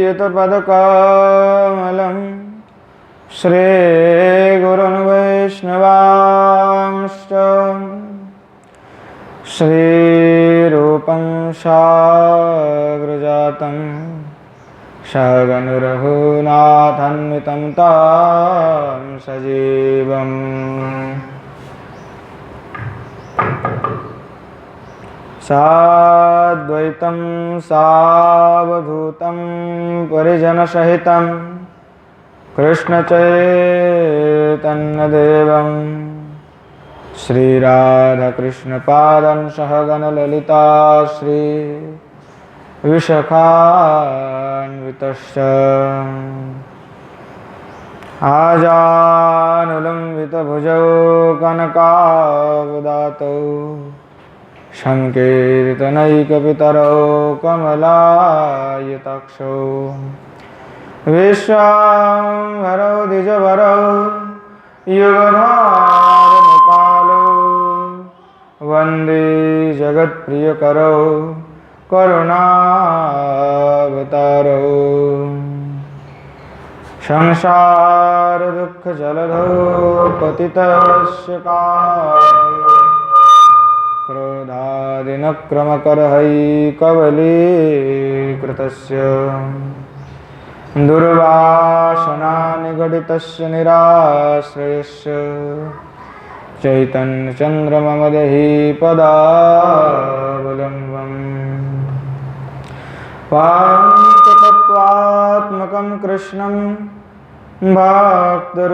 युतपदकमलं श्रीगुरुन् वैष्णवांश्च श्रीरूपं साग्रजातं सहगणरघुनाथान्वितं तं सजीवम् साद्वैतं सावधूतं परिजनसहितं कृष्णचैतन्यदेवं श्रीराधाकृष्णपादं सहगणललिता श्री विशाखान्वितश्च आजानुलम्बितभुजौ कनकावदातौ संकीर्तनैकपितरौ कमलायताक्षौ विश्वाम्भरौ द्विजवरौ युगधर्मपालौ वन्दे जगत्प्रियकरौ करुणावतारौ संसारदुःखजलधौ पतितस्य कालौ क्रोधादिनक्रमकरहैकवलीकृतस्य दुर्वासनानिगडितस्य निराश्रयस्य चैतन्यचन्द्रममदेहि पदावलम्बम् पाञ्चतत्त्वात्मकं कृष्णं भक्तरूपस्वरूपकं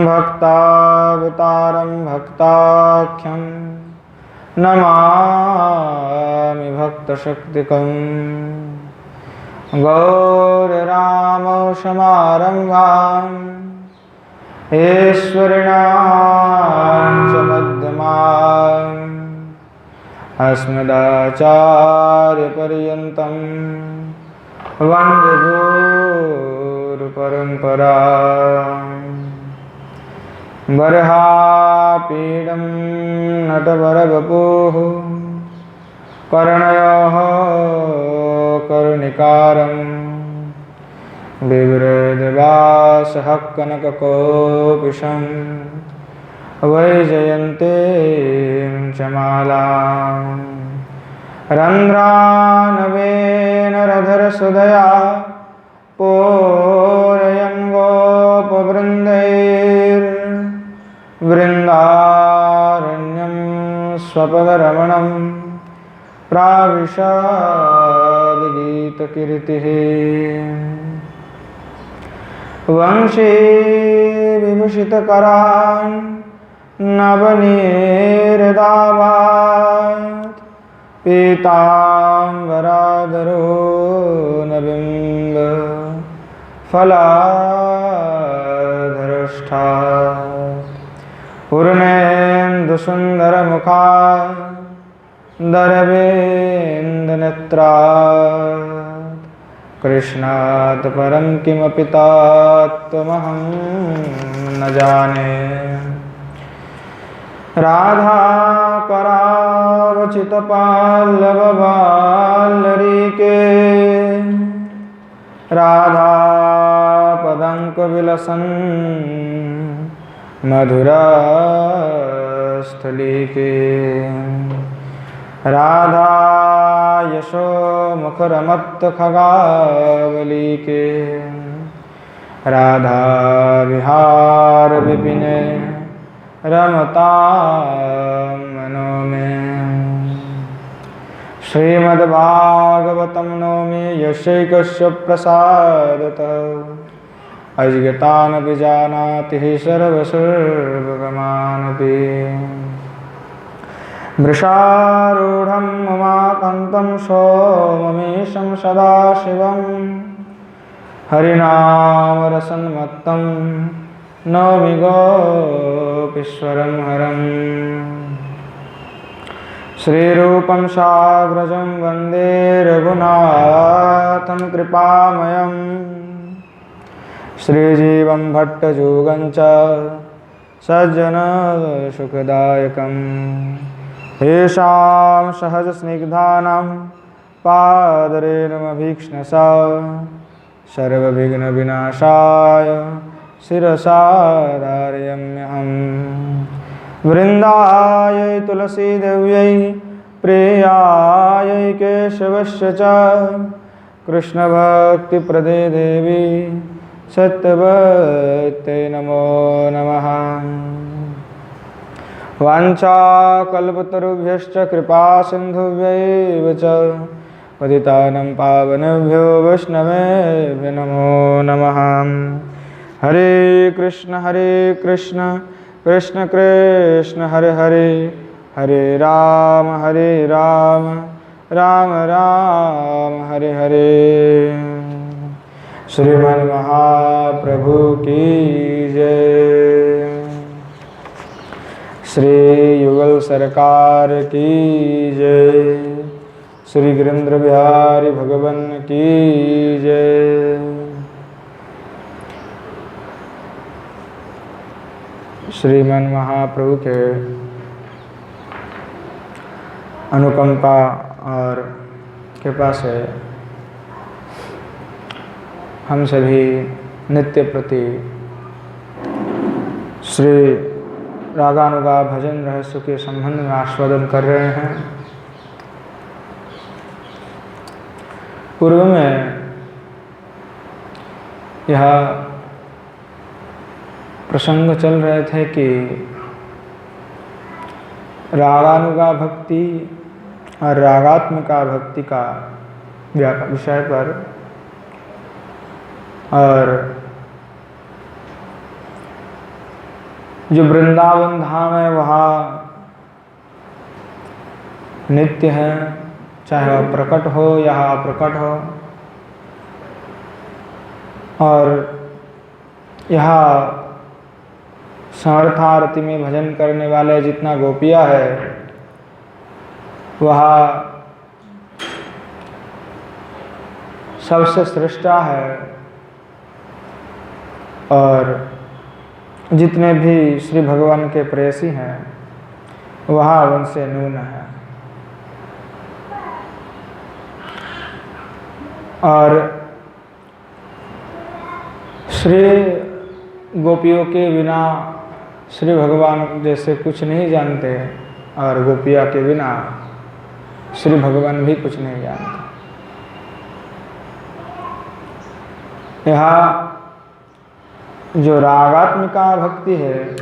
भक्तावतारं भक्ताख्यं नमामि भक्तशक्तिकम् गौररामसमारम्भाम् ईश्वरिणां च मध्यमाम् अस्मदाचार्यपर्यन्तं वन्दे गुरुपरम्पराम् बर्हापीडं नटवरवपुः कर्णयोः कर्णिकारं बिभ्रद्वासः कनककोपिशं वैजयन्तीं च मालां रन्ध्रानवेनरधरसुधया पूरयङ्गोपवृन्दैर्वृन्दारण्यं स्वपदरमणं प्राविशाद्गीतकीर्तिः वंशे विभूषितकरान् नवनीरदावात् पीताम्बराधरो नबिम्ब फलाधरष्ठात् पूर्णेन्दुसुन्दरमुखात् दरवेन्दनेत्रात् कृष्णात् परं किमपि तत्त्वमहं न जाने राधाकरावचितपाल्लवबाल्लरीके राधापदङ्कविलसन् मधुरास्थलीके राधा यशोमुखरमत्तखगावलीके राधा विहार विपिने रमतां मनो मे श्रीमद्भागवतं नौमि यस्यैकस्य प्रसादतः अजिगतानपि जानाति सर्वसर्वगमानपि वृषारूढं ममाकान्तं सोममीशं सदाशिवं हरिनामरसन्मत्तं नौमि गोपीश्वरं हरम् श्रीरूपं साग्रजं वन्दे रघुनाथं कृपामयम् श्रीजीवं भट्टजुगं च सज्जनसुखदायकं तेषां सहजस्निग्धानां पादरेणुमभीक्ष्णसा सर्वविघ्नविनाशाय शिरसा धारयाम्यहम्। वृन्दायै तुलसीदेव्यै प्रियायै केशवस्य च कृष्णभक्तिप्रदे देवी सत्यवत्यै नमो नमः। वाञ्छाकल्पतरुभ्यश्च कृपासिन्धुभ्यैव च पतितानां पावनेभ्यो वैष्णवेभ्यो नमो नमः। हरे कृष्ण कृष्ण कृष्ण हरे हरे, हरे राम राम राम हरे हरे। श्रीमन् महाप्रभु की जय। श्री युगल सरकार की जय। श्री गिरिंद्र बिहारी भगवान की जय। श्रीमन महाप्रभु के अनुकंपा और कृपा से हम सभी नित्य प्रति श्री रागानुगा भजन रहस्य के संबंध में आस्वादन कर रहे हैं। पूर्व में यह प्रसंग चल रहे थे कि रागानुगा भक्ति और रागात्मिका भक्ति का विषय पर, और जो वृंदावन धाम है वहाँ नित्य है, चाहे वह प्रकट हो या अप्रकट हो, और यहाँ समर्थारति में भजन करने वाले जितना गोपिया है वह सबसे श्रेष्ठा है, और जितने भी श्री भगवान के प्रेयसी हैं वह उनसे न्यून है। और श्री गोपियों के बिना श्री भगवान जैसे कुछ नहीं जानते, और गोपिया के बिना श्री भगवान भी कुछ नहीं जानते। यहाँ जो रागात्मिका भक्ति है,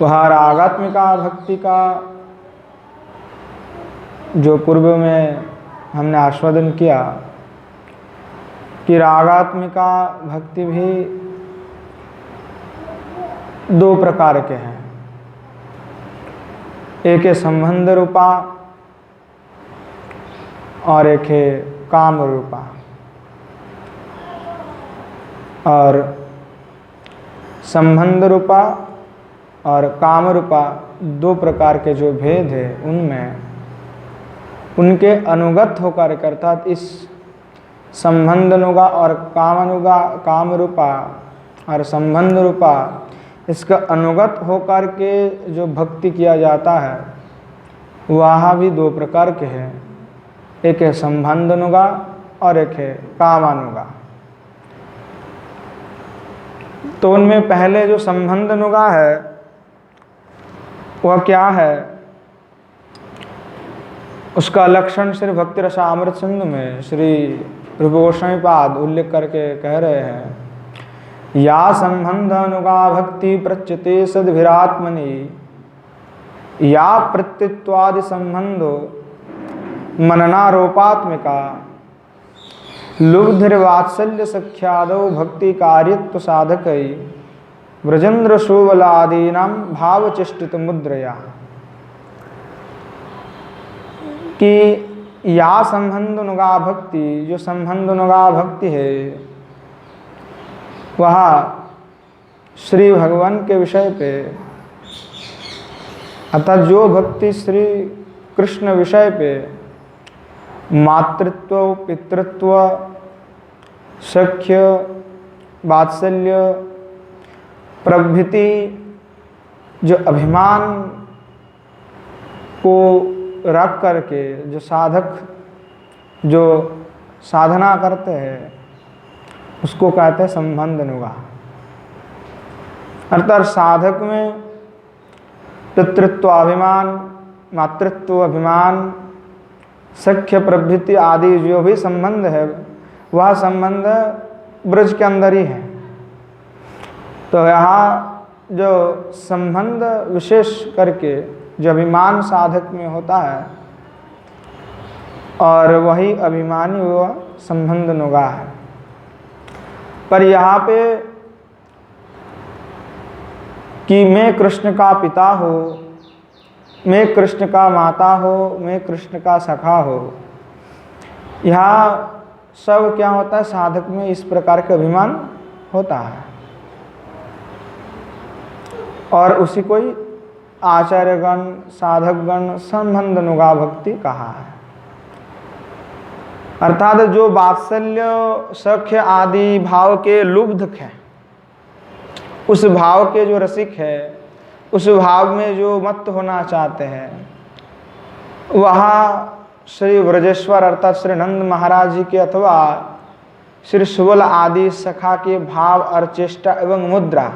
वह रागात्मिका भक्ति का जो पूर्व में हमने आस्वादन किया कि रागात्मिका भक्ति भी दो प्रकार के हैं। एक है संबंध रूपा और एक है काम रूपा। और संबंध रूपा और काम रूपा दो प्रकार के जो भेद है, उनमें उनके अनुगत होकर के, अर्थात इस संबंधनुगा और काम रूपा और संबंध रूपा, इसका अनुगत होकर के जो भक्ति किया जाता है वह भी दो प्रकार के हैं। एक है संबंधनुगा और एक है कामानुगा। तो उनमें पहले जो संबंधनुगा है वह क्या है, उसका लक्षण श्री भक्ति रसामृत सिंधु में श्री रूप गोस्वामी पाद उल्लेख करके कह रहे हैं, या संबंध अनुगा भक्ति प्रच्यते सद्भिरात्मनि, या प्रत्यत्वादि संबंधो मननारोपात्मिका, लुब्धिर्वात्सल्य सख्यादो भक्ति कार्यत्व साधकै, व्रजेन्द्र शोभलादीनां भावचेष्टित मुद्रया। कि या संबंधनुगा भक्ति, जो संबंधनुगा भक्ति है वह श्री भगवान के विषय पे, अर्थात जो भक्ति श्री कृष्ण विषय पे मातृत्व, पितृत्व, सख्य, वात्सल्य प्रभृति जो अभिमान को रख करके जो साधक जो साधना करते हैं उसको कहते हैं संबंध अनुगा। अर्थात साधक में पितृत्व अभिमान, मातृत्व अभिमान, सख्य प्रभृति आदि जो भी संबंध है वह संबंध ब्रज के अंदर ही है। तो यहाँ जो संबंध विशेष करके जो अभिमान साधक में होता है और वही अभिमानी वह संबंध नुगा है। पर यहाँ पे कि मैं कृष्ण का पिता हो, मैं कृष्ण का माता हो, मैं कृष्ण का सखा हो, यहाँ सब क्या होता है, साधक में इस प्रकार का अभिमान होता है और उसी को ही आचार्यगण साधकगण संबंध नुगा भक्ति कहा है। अर्थात जो वात्सल्य सख्य आदि भाव के लुब्धक है, उस भाव के जो रसिक है, उस भाव में जो मत्त होना चाहते हैं, वहाँ श्री ब्रजेश्वर अर्थात श्री नंद महाराज जी के अथवा श्री सुबल आदि सखा के भाव और चेष्टा एवं मुद्रा,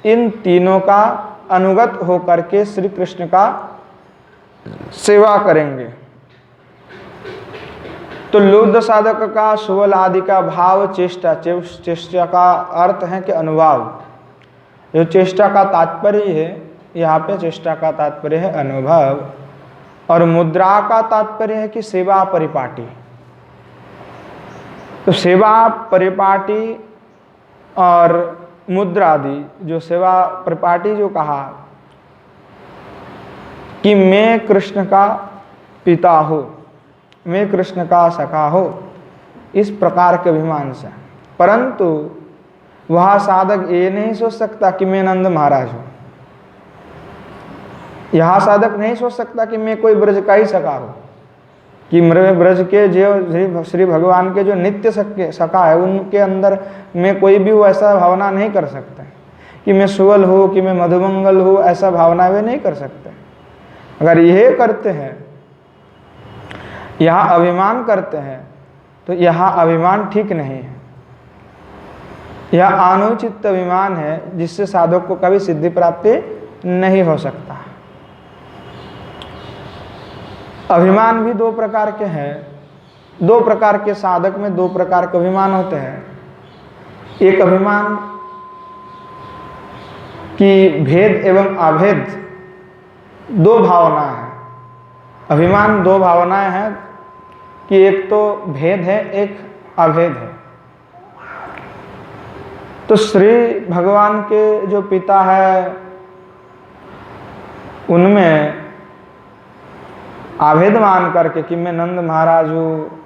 इन तीनों का अनुगत होकर के श्री कृष्ण का सेवा करेंगे। तो लुब्ध साधक का सुबल आदि का भाव चेष्टा, चेष्टा का अर्थ है कि अनुभाव। जो चेष्टा का तात्पर्य है, यहाँ पे चेष्टा का तात्पर्य है अनुभव, और मुद्रा का तात्पर्य है कि सेवा परिपाटी। तो सेवा परिपाटी और मुद्रा आदि, जो सेवा परिपाटी जो कहा कि मैं कृष्ण का पिता हो, मैं कृष्ण का सखा हो, इस प्रकार के अभिमान से। परंतु वह साधक ये नहीं सोच सकता कि मैं नंद महाराज हूं। यह साधक नहीं सोच सकता कि मैं कोई ब्रज का ही सखा हूं, कि मेरे ब्रज के जो श्री भगवान के जो नित्य सखा है उनके अंदर मैं कोई भी वैसा भावना नहीं कर सकता कि मैं सुवल हो, कि मैं मधुमंगल हो, ऐसा भावना वे नहीं कर सकते। अगर यह करते हैं, यहाँ अभिमान करते हैं, तो यहाँ अभिमान ठीक नहीं है। यह अनुचित अभिमान है जिससे साधक को कभी सिद्धि प्राप्ति नहीं हो सकता। अभिमान भी दो प्रकार के हैं। दो प्रकार के साधक में दो प्रकार के अभिमान होते हैं। एक अभिमान की भेद एवं अभेद दो भावना है। अभिमान दो भावनाएं हैं कि एक तो भेद है, एक अभेद है। तो श्री भगवान के जो पिता है उनमें अभेद मान करके कि मैं नंद महाराज हूँ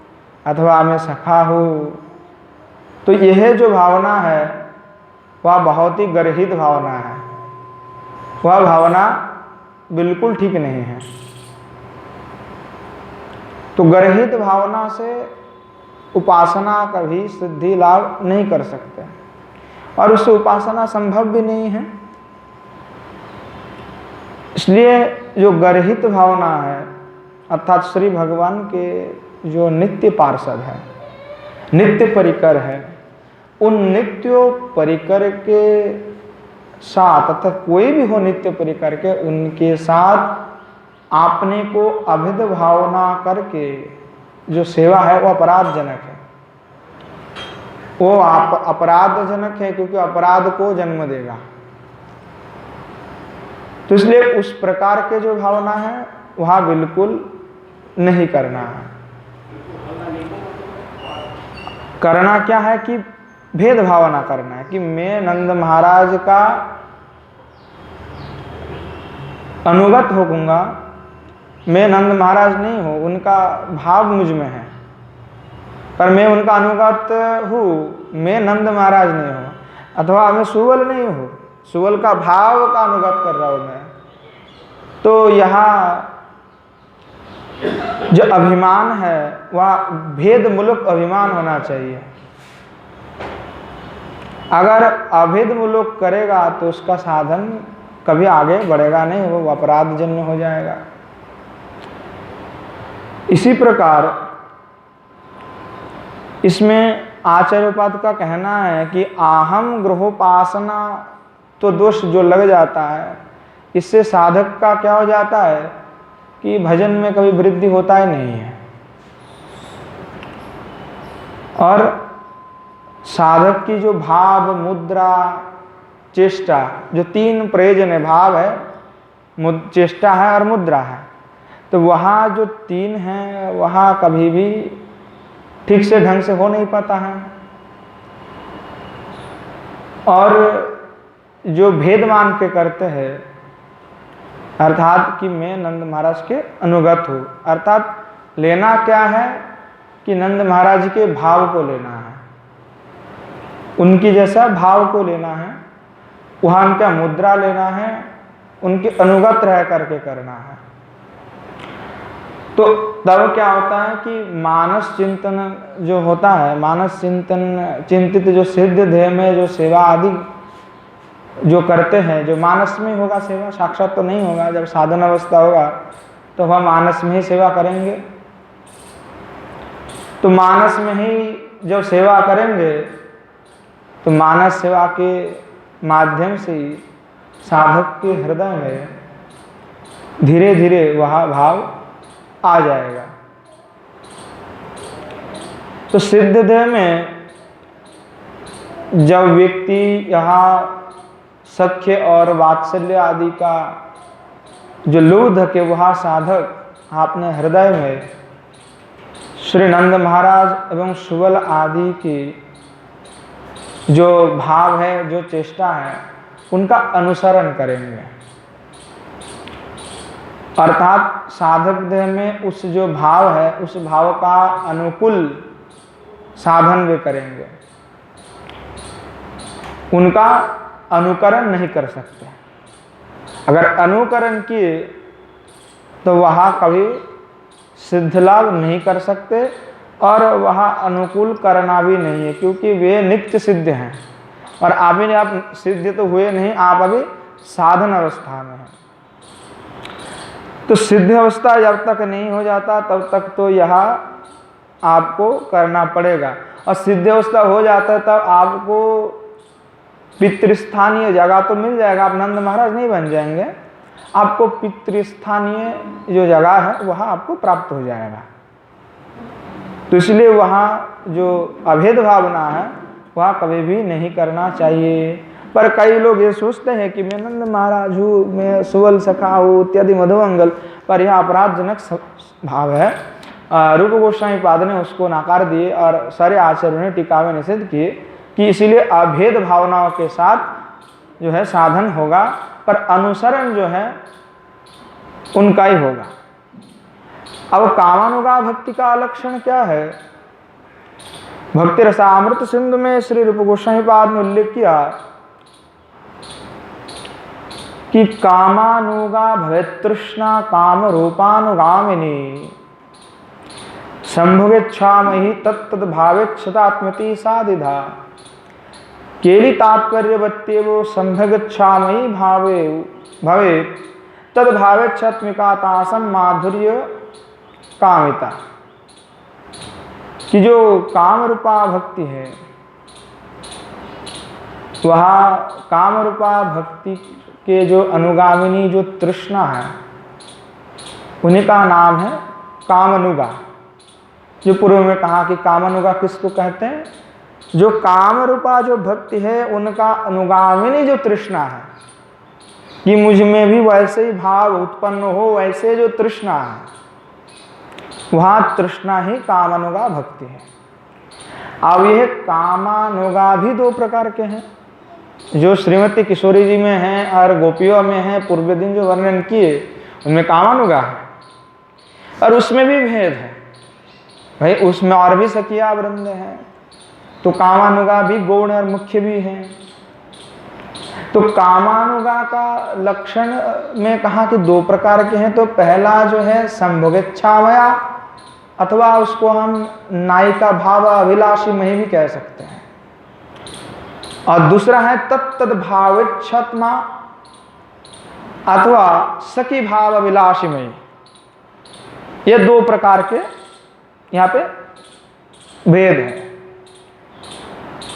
अथवा मैं सखा हूँ, तो यह जो भावना है वह बहुत ही गर्हित भावना है। वह भावना बिल्कुल ठीक नहीं है। तो गर्हित भावना से उपासना कभी सिद्धि लाभ नहीं कर सकते और उससे उपासना संभव भी नहीं है। इसलिए जो गर्हित भावना है अर्थात श्री भगवान के जो नित्य पार्षद है, नित्य परिकर है, उन नित्य परिकर के साथ अर्थात कोई भी हो नित्य परिकर के, उनके साथ आपने को अभेद भावना करके जो सेवा है वो अपराधजनक है। वो अपराधजनक है क्योंकि अपराध को जन्म देगा। तो इसलिए उस प्रकार के जो भावना है वह बिल्कुल नहीं करना है। करना क्या है कि भेद भावना करना है कि मैं नंद महाराज का अनुगत होऊंगा, मैं नंद महाराज नहीं हूँ, उनका भाव मुझ में है, पर मैं उनका अनुगत हूँ, मैं नंद महाराज नहीं हूँ। अथवा मैं सुवल नहीं हूँ, सुवल का भाव का अनुगत कर रहा हूँ मैं। तो यहाँ जो अभिमान है वह भेद मूलक अभिमान होना चाहिए। अगर अभेद मूलक करेगा तो उसका साधन कभी आगे बढ़ेगा नहीं, वो अपराध जन्य हो जाएगा। इसी प्रकार इसमें आचार्योपाद का कहना है कि आहम ग्रहोपासना तो दोष जो लग जाता है, इससे साधक का क्या हो जाता है कि भजन में कभी वृद्धि होता ही नहीं है। और साधक की जो भाव, मुद्रा, चेष्टा, जो तीन प्रयोजन है, भाव है, चेष्टा है और मुद्रा है, तो वहाँ जो तीन हैं वहाँ कभी भी ठीक से ढंग से हो नहीं पाता है। और जो भेद मान के करते हैं, अर्थात कि मैं नंद महाराज के अनुगत हूँ, अर्थात लेना क्या है कि नंद महाराज के भाव को लेना है, उनकी जैसा भाव को लेना है, वहाँ उनका मुद्रा लेना है, उनके अनुगत रह करके करना है। तो तब क्या होता है कि मानस चिंतन जो होता है, मानस चिंतन चिंतित जो सिद्ध ध्येय में जो सेवा आदि जो करते हैं, जो मानस में होगा सेवा, साक्षात तो नहीं होगा। जब साधन अवस्था होगा तो वह मानस में ही सेवा करेंगे। तो मानस में ही जब सेवा करेंगे तो मानस सेवा के माध्यम से ही साधक के हृदय में धीरे धीरे वह भाव आ जाएगा। तो सिद्ध ध्येय में जब व्यक्ति यहाँ सख्य और वात्सल्य आदि का जो लुब्ध के वह साधक अपने हृदय में श्री नंद महाराज एवं सुबल आदि की जो भाव है, जो चेष्टा है, उनका अनुसरण करेंगे। अर्थात साधक देह में उस जो भाव है, उस भाव का अनुकूल साधन वे करेंगे, उनका अनुकरण नहीं कर सकते। अगर अनुकरण किए तो वहाँ कभी सिद्ध लाभ नहीं कर सकते और वहाँ अनुकूल करना भी नहीं है, क्योंकि वे नित्य सिद्ध हैं और अभी आप सिद्ध तो हुए नहीं, आप अभी साधन अवस्था में हैं। तो सिद्ध अवस्था जब तक नहीं हो जाता तब तक तो यह आपको करना पड़ेगा, और सिद्ध अवस्था हो जाता है तब आपको पितृस्थानीय जगह तो मिल जाएगा। आप नंद महाराज नहीं बन जाएंगे, आपको पितृस्थानीय जो जगह है वहाँ आपको प्राप्त हो जाएगा। तो इसलिए वहाँ जो अभेद भावना है वह कभी भी नहीं करना चाहिए। पर कई लोग ये सोचते हैं कि मैं नंद महाराज हूँ, मैं सुवल सखा हूँ इत्यादि मधुमंगल, पर यह अपराधजनक भाव है। रूप गोस्वामी पाद ने उसको नकार दिए और सारे आचार्यों ने टीका में निषेध किए कि इसीलिए अभेद भावनाओं के साथ जो है साधन होगा, पर अनुसरण जो है उनका ही होगा। अब कामानुगा भक्ति का लक्षण क्या है? भक्ति रसामृत सिंधु में श्री रूप गोस्वामी पाद ने उल्लेख किया कि कामानुगा भवेतृष्णा काम रूपानुगामिनी संभवेच्छामहि तत्तद भावेच्छतात्मति साधिधा केली तात्पर्यवत्येवो संभगच्छामहि भावे भवे तद भावेच्छत्मिका तासम माधुर्य कामिता। कि जो काम रूपा भक्ति है, वह काम रूपा भक्ति के जो अनुगामिनी जो तृष्णा है, उन्हीं का नाम है कामानुगा। जो पूर्व में कहा कि कामानुगा किसको कहते हैं? जो काम रूपा जो भक्ति है उनका अनुगामिनी जो तृष्णा है, कि मुझ में भी वैसे ही भाव उत्पन्न हो, वैसे जो तृष्णा है, वहाँ तृष्णा ही कामानुगा भक्ति है। अब यह कामानुगा भी दो प्रकार के हैं, जो श्रीमती किशोरी जी में हैं और गोपियों में हैं। पूर्व दिन जो वर्णन किए उनमें कामानुगा है, और उसमें भी भेद है भाई, उसमें और भी सखिया वृंद हैं, तो कामानुगा भी गौण और मुख्य भी हैं। तो कामानुगा का लक्षण में कहा कि दो प्रकार के हैं। तो पहला जो है संभोगेच्छामया, अथवा उसको हम नायिका भाव अभिलाषी में भी कह सकते हैं, और दूसरा है तत्तद भावेच्छत्मा अथवा सखी भाव अभिलाषी में। ये दो प्रकार के यहाँ पे भेद है।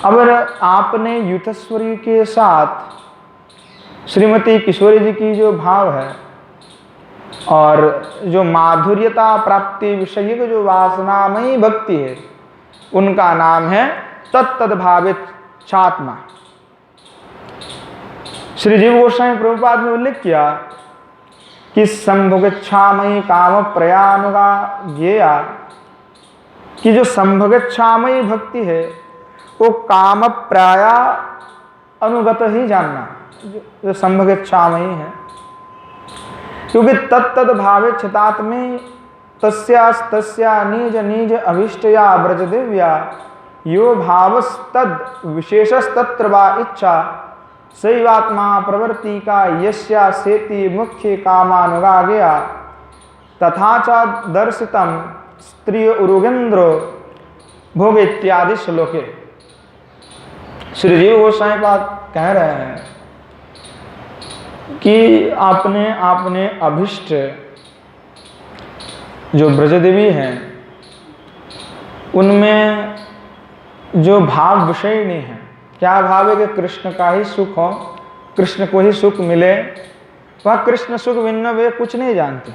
अगर आपने युथस्वरी के साथ श्रीमती किशोरी जी की जो भाव है और जो माधुर्यता प्राप्ति विषय की जो वासनामयी भक्ति है, उनका नाम है तत्तद्भावित छात्मा। श्री जीव गोस्वामी प्रभुपाद ने उल्लेख किया कि संभोगेच्छामयी काम प्रयानुगा ज्ञेया, कि जो संभोगेच्छामयी भक्ति है वो काम प्राया अनुगत ही जानना, जो संभोगेच्छामयी है। क्योंकि तत्तद्भावे चितात्मे तस्या निज निज अभीष्टया ब्रजदेव्या यो भावस्तद विशेषस्तत्र वा इच्छा सैवात्मा प्रवर्ति का यस्या सेति मुख्य कामानुगा गया तथा च दर्शितम स्त्रिय उरुगेन्द्र भोग इत्यादि श्लोके। श्री जीव गोस्वामी पाद कह रहे हैं कि आपने अपने अभिष्ट जो ब्रजदेवी हैं उनमें जो भाव विषय नहीं है, क्या भाव है कि कृष्ण का ही सुख हो, कृष्ण को ही सुख मिले, वह कृष्ण सुख भिन्न वे कुछ नहीं जानते।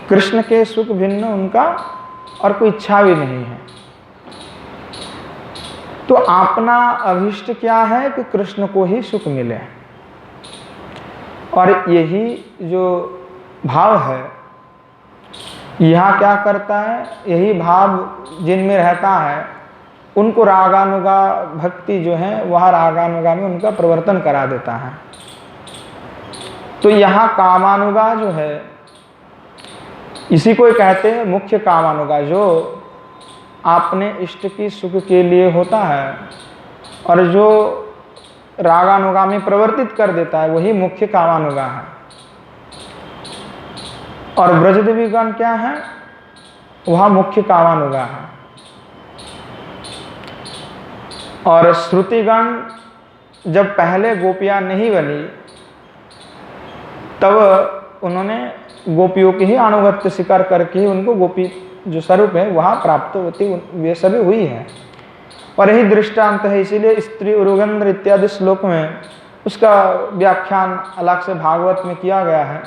कृष्ण के सुख भिन्न उनका और कोई इच्छा भी नहीं है। तो अपना अभिष्ट क्या है कि कृष्ण को ही सुख मिले, और यही जो भाव है यहाँ क्या करता है, यही भाव जिनमें रहता है उनको रागानुगा भक्ति जो है वह रागानुगा में उनका प्रवर्तन करा देता है। तो यहाँ कामानुगा जो है इसी को कहते हैं मुख्य कामानुगा, जो आपने इष्ट की सुख के लिए होता है और जो रागानुगा में प्रवर्तित कर देता है वही मुख्य कामानुगा है। और ब्रजदेवीगण क्या है, वह मुख्य कामानुगा है। और श्रुतिगण जब पहले गोपियां नहीं बनी तब उन्होंने गोपियों की ही अनुगत्य स्वीकार करके ही उनको गोपी जो स्वरूप है वहाँ प्राप्त होती वे सभी हुई है। और यही दृष्टांत है, इसीलिए स्त्री उरुगेन्द्र इत्यादि श्लोक में उसका व्याख्यान अलग से भागवत में किया गया है।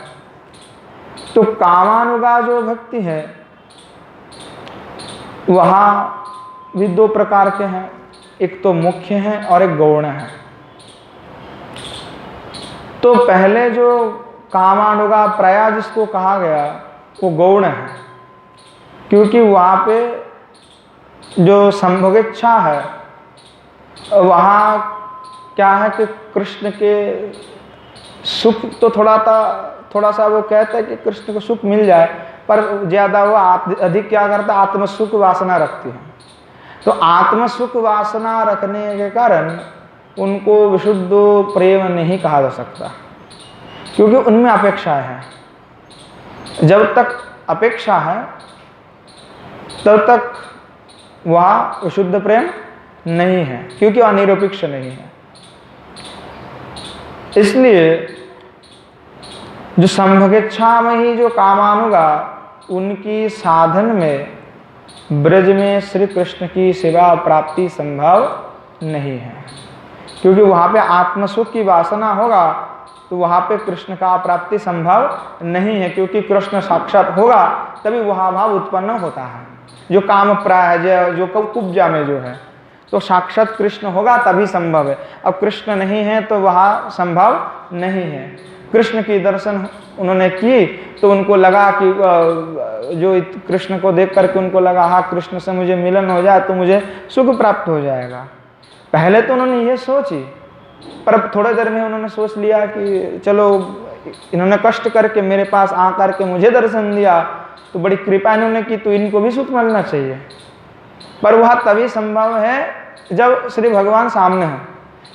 तो कामानुगा जो भक्ति है वहाँ भी दो प्रकार के हैं, एक तो मुख्य है और एक गौण है। तो पहले जो कामानुगा प्रया जिसको कहा गया वो गौण है, क्योंकि वहाँ पे जो संभोगेच्छा है वहाँ क्या है कि कृष्ण के सुख तो थोड़ा सा वो कहता है कि कृष्ण को सुख मिल जाए, पर ज़्यादा वो अधिक क्या करता है, आत्म सुख वासना रखती है। तो आत्म सुख वासना रखने के कारण उनको विशुद्ध प्रेम नहीं कहा जा सकता, क्योंकि उनमें अपेक्षा है। जब तक अपेक्षा है तब तक वह विशुद्ध प्रेम नहीं है, क्योंकि वह निरपेक्ष नहीं है। इसलिए जो संभोगेच्छा में ही जो कामानुगा उनकी साधन में ब्रज में श्री कृष्ण की सेवा प्राप्ति संभव नहीं है, क्योंकि वहाँ पे आत्मसुख की वासना होगा तो वहाँ पे कृष्ण का प्राप्ति संभव नहीं है, क्योंकि कृष्ण साक्षात होगा तभी वह भाव उत्पन्न होता है। जो काम प्राय है, जो कुब्जा में जो है, तो साक्षात कृष्ण होगा तभी संभव है। अब कृष्ण नहीं है तो वह संभव नहीं है। कृष्ण की दर्शन उन्होंने की तो उनको लगा कि जो कृष्ण को देख करके उनको लगा हाँ कृष्ण से मुझे मिलन हो जाए तो मुझे सुख प्राप्त हो जाएगा। पहले तो उन्होंने ये सोची, पर अब थोड़ी देर में उन्होंने सोच लिया कि चलो इन्होंने कष्ट करके मेरे पास आ करके मुझे दर्शन दिया तो बड़ी कृपा इन्होंने की, तो इनको भी सुख मिलना चाहिए। पर वह तभी संभव है जब श्री भगवान सामने हो,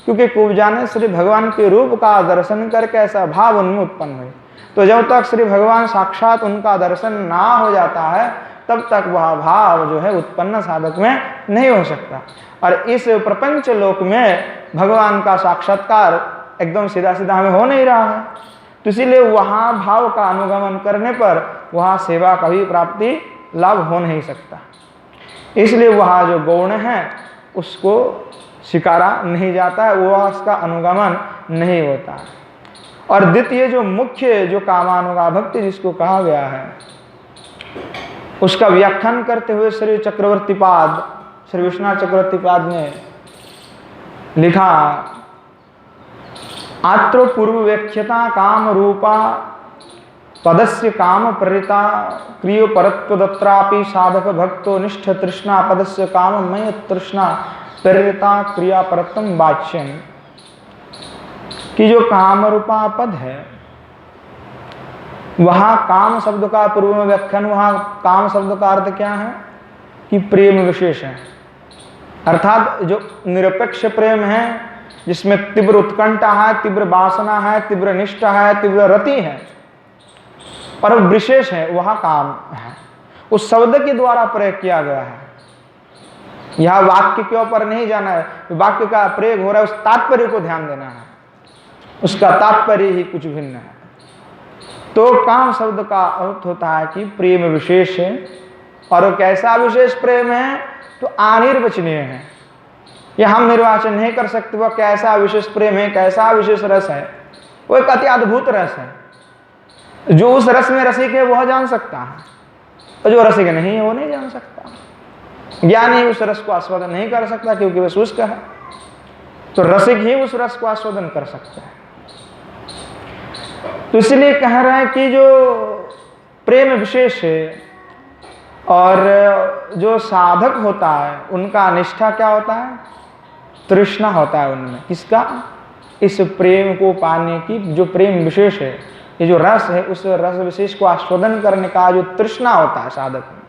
क्योंकि कुब्जा ने श्री भगवान के रूप का दर्शन करके ऐसा भाव उनमें उत्पन्न हुई। तो जब तक श्री भगवान साक्षात उनका दर्शन ना हो जाता है तब तक वह भाव जो है उत्पन्न साधक में नहीं हो सकता। और इस प्रपंच लोक में भगवान का साक्षात्कार एकदम सीधा सीधा हमें हो नहीं रहा है। तो इसीलिए वहाँ भाव का अनुगमन करने पर वहाँ सेवा का भी प्राप्ति लाभ हो नहीं सकता। इसलिए वहाँ जो गौण है उसको स्वीकारा नहीं जाता है, वह उसका अनुगमन नहीं होता है। और द्वितीय जो मुख्य जो कामानुगा भक्ति जिसको कहा गया है, उसका व्याख्यान करते हुए श्री चक्रवर्तीपाद, श्री विश्वनाथ चक्रवर्तीपाद ने लिखा, आत्रो पूर्व व्याख्यता काम रूपा पदस्य काम प्रेरिता क्रियो परत्व दत्रापि साधक भक्तो निष्ठ तृष्णा पदस्य काम मय तृष्णा प्रेरिता क्रिया परत्वम वाच्यम, कि जो काम रूपा पद है वहाँ काम शब्द का पूर्व में व्याख्यान, वहाँ काम शब्द का अर्थ क्या है कि प्रेम विशेष है, अर्थात जो निरपेक्ष प्रेम है जिसमें तीव्र उत्कंठा है, तीव्र वासना है, तीव्र निष्ठा है, तीव्र रति है और विशेष है, वह काम है। उस शब्द के द्वारा प्रयोग किया गया है। यह वाक्य के ऊपर नहीं जाना है, वाक्य का प्रयोग हो रहा है, उस तात्पर्य को ध्यान देना है, उसका तात्पर्य ही कुछ भिन्न है। तो काम शब्द का अर्थ होता है कि प्रेम विशेष है, और कैसा विशेष प्रेम है तो अनिर्वचनीय है, यह हम निर्वाचन नहीं कर सकते वह कैसा विशेष प्रेम है, कैसा विशेष रस है। वो एक अति अद्भुत रस है, जो उस रस में रसिक है वह जान सकता है, और जो रसिक नहीं है वो नहीं जान सकता। ज्ञानी उस रस को आस्वादन नहीं कर सकता क्योंकि वह शुष्क है, तो रसिक ही उस रस को आस्वादन कर सकता है। तो इसलिए कह रहे हैं कि जो प्रेम विशेष है और जो साधक होता है उनका निष्ठा क्या होता है, तृष्णा होता है उनमें, किसका, इस प्रेम को पाने की। जो प्रेम विशेष है, ये जो रस है, उस रस विशेष को आस्वादन करने का जो तृष्णा होता है साधक में।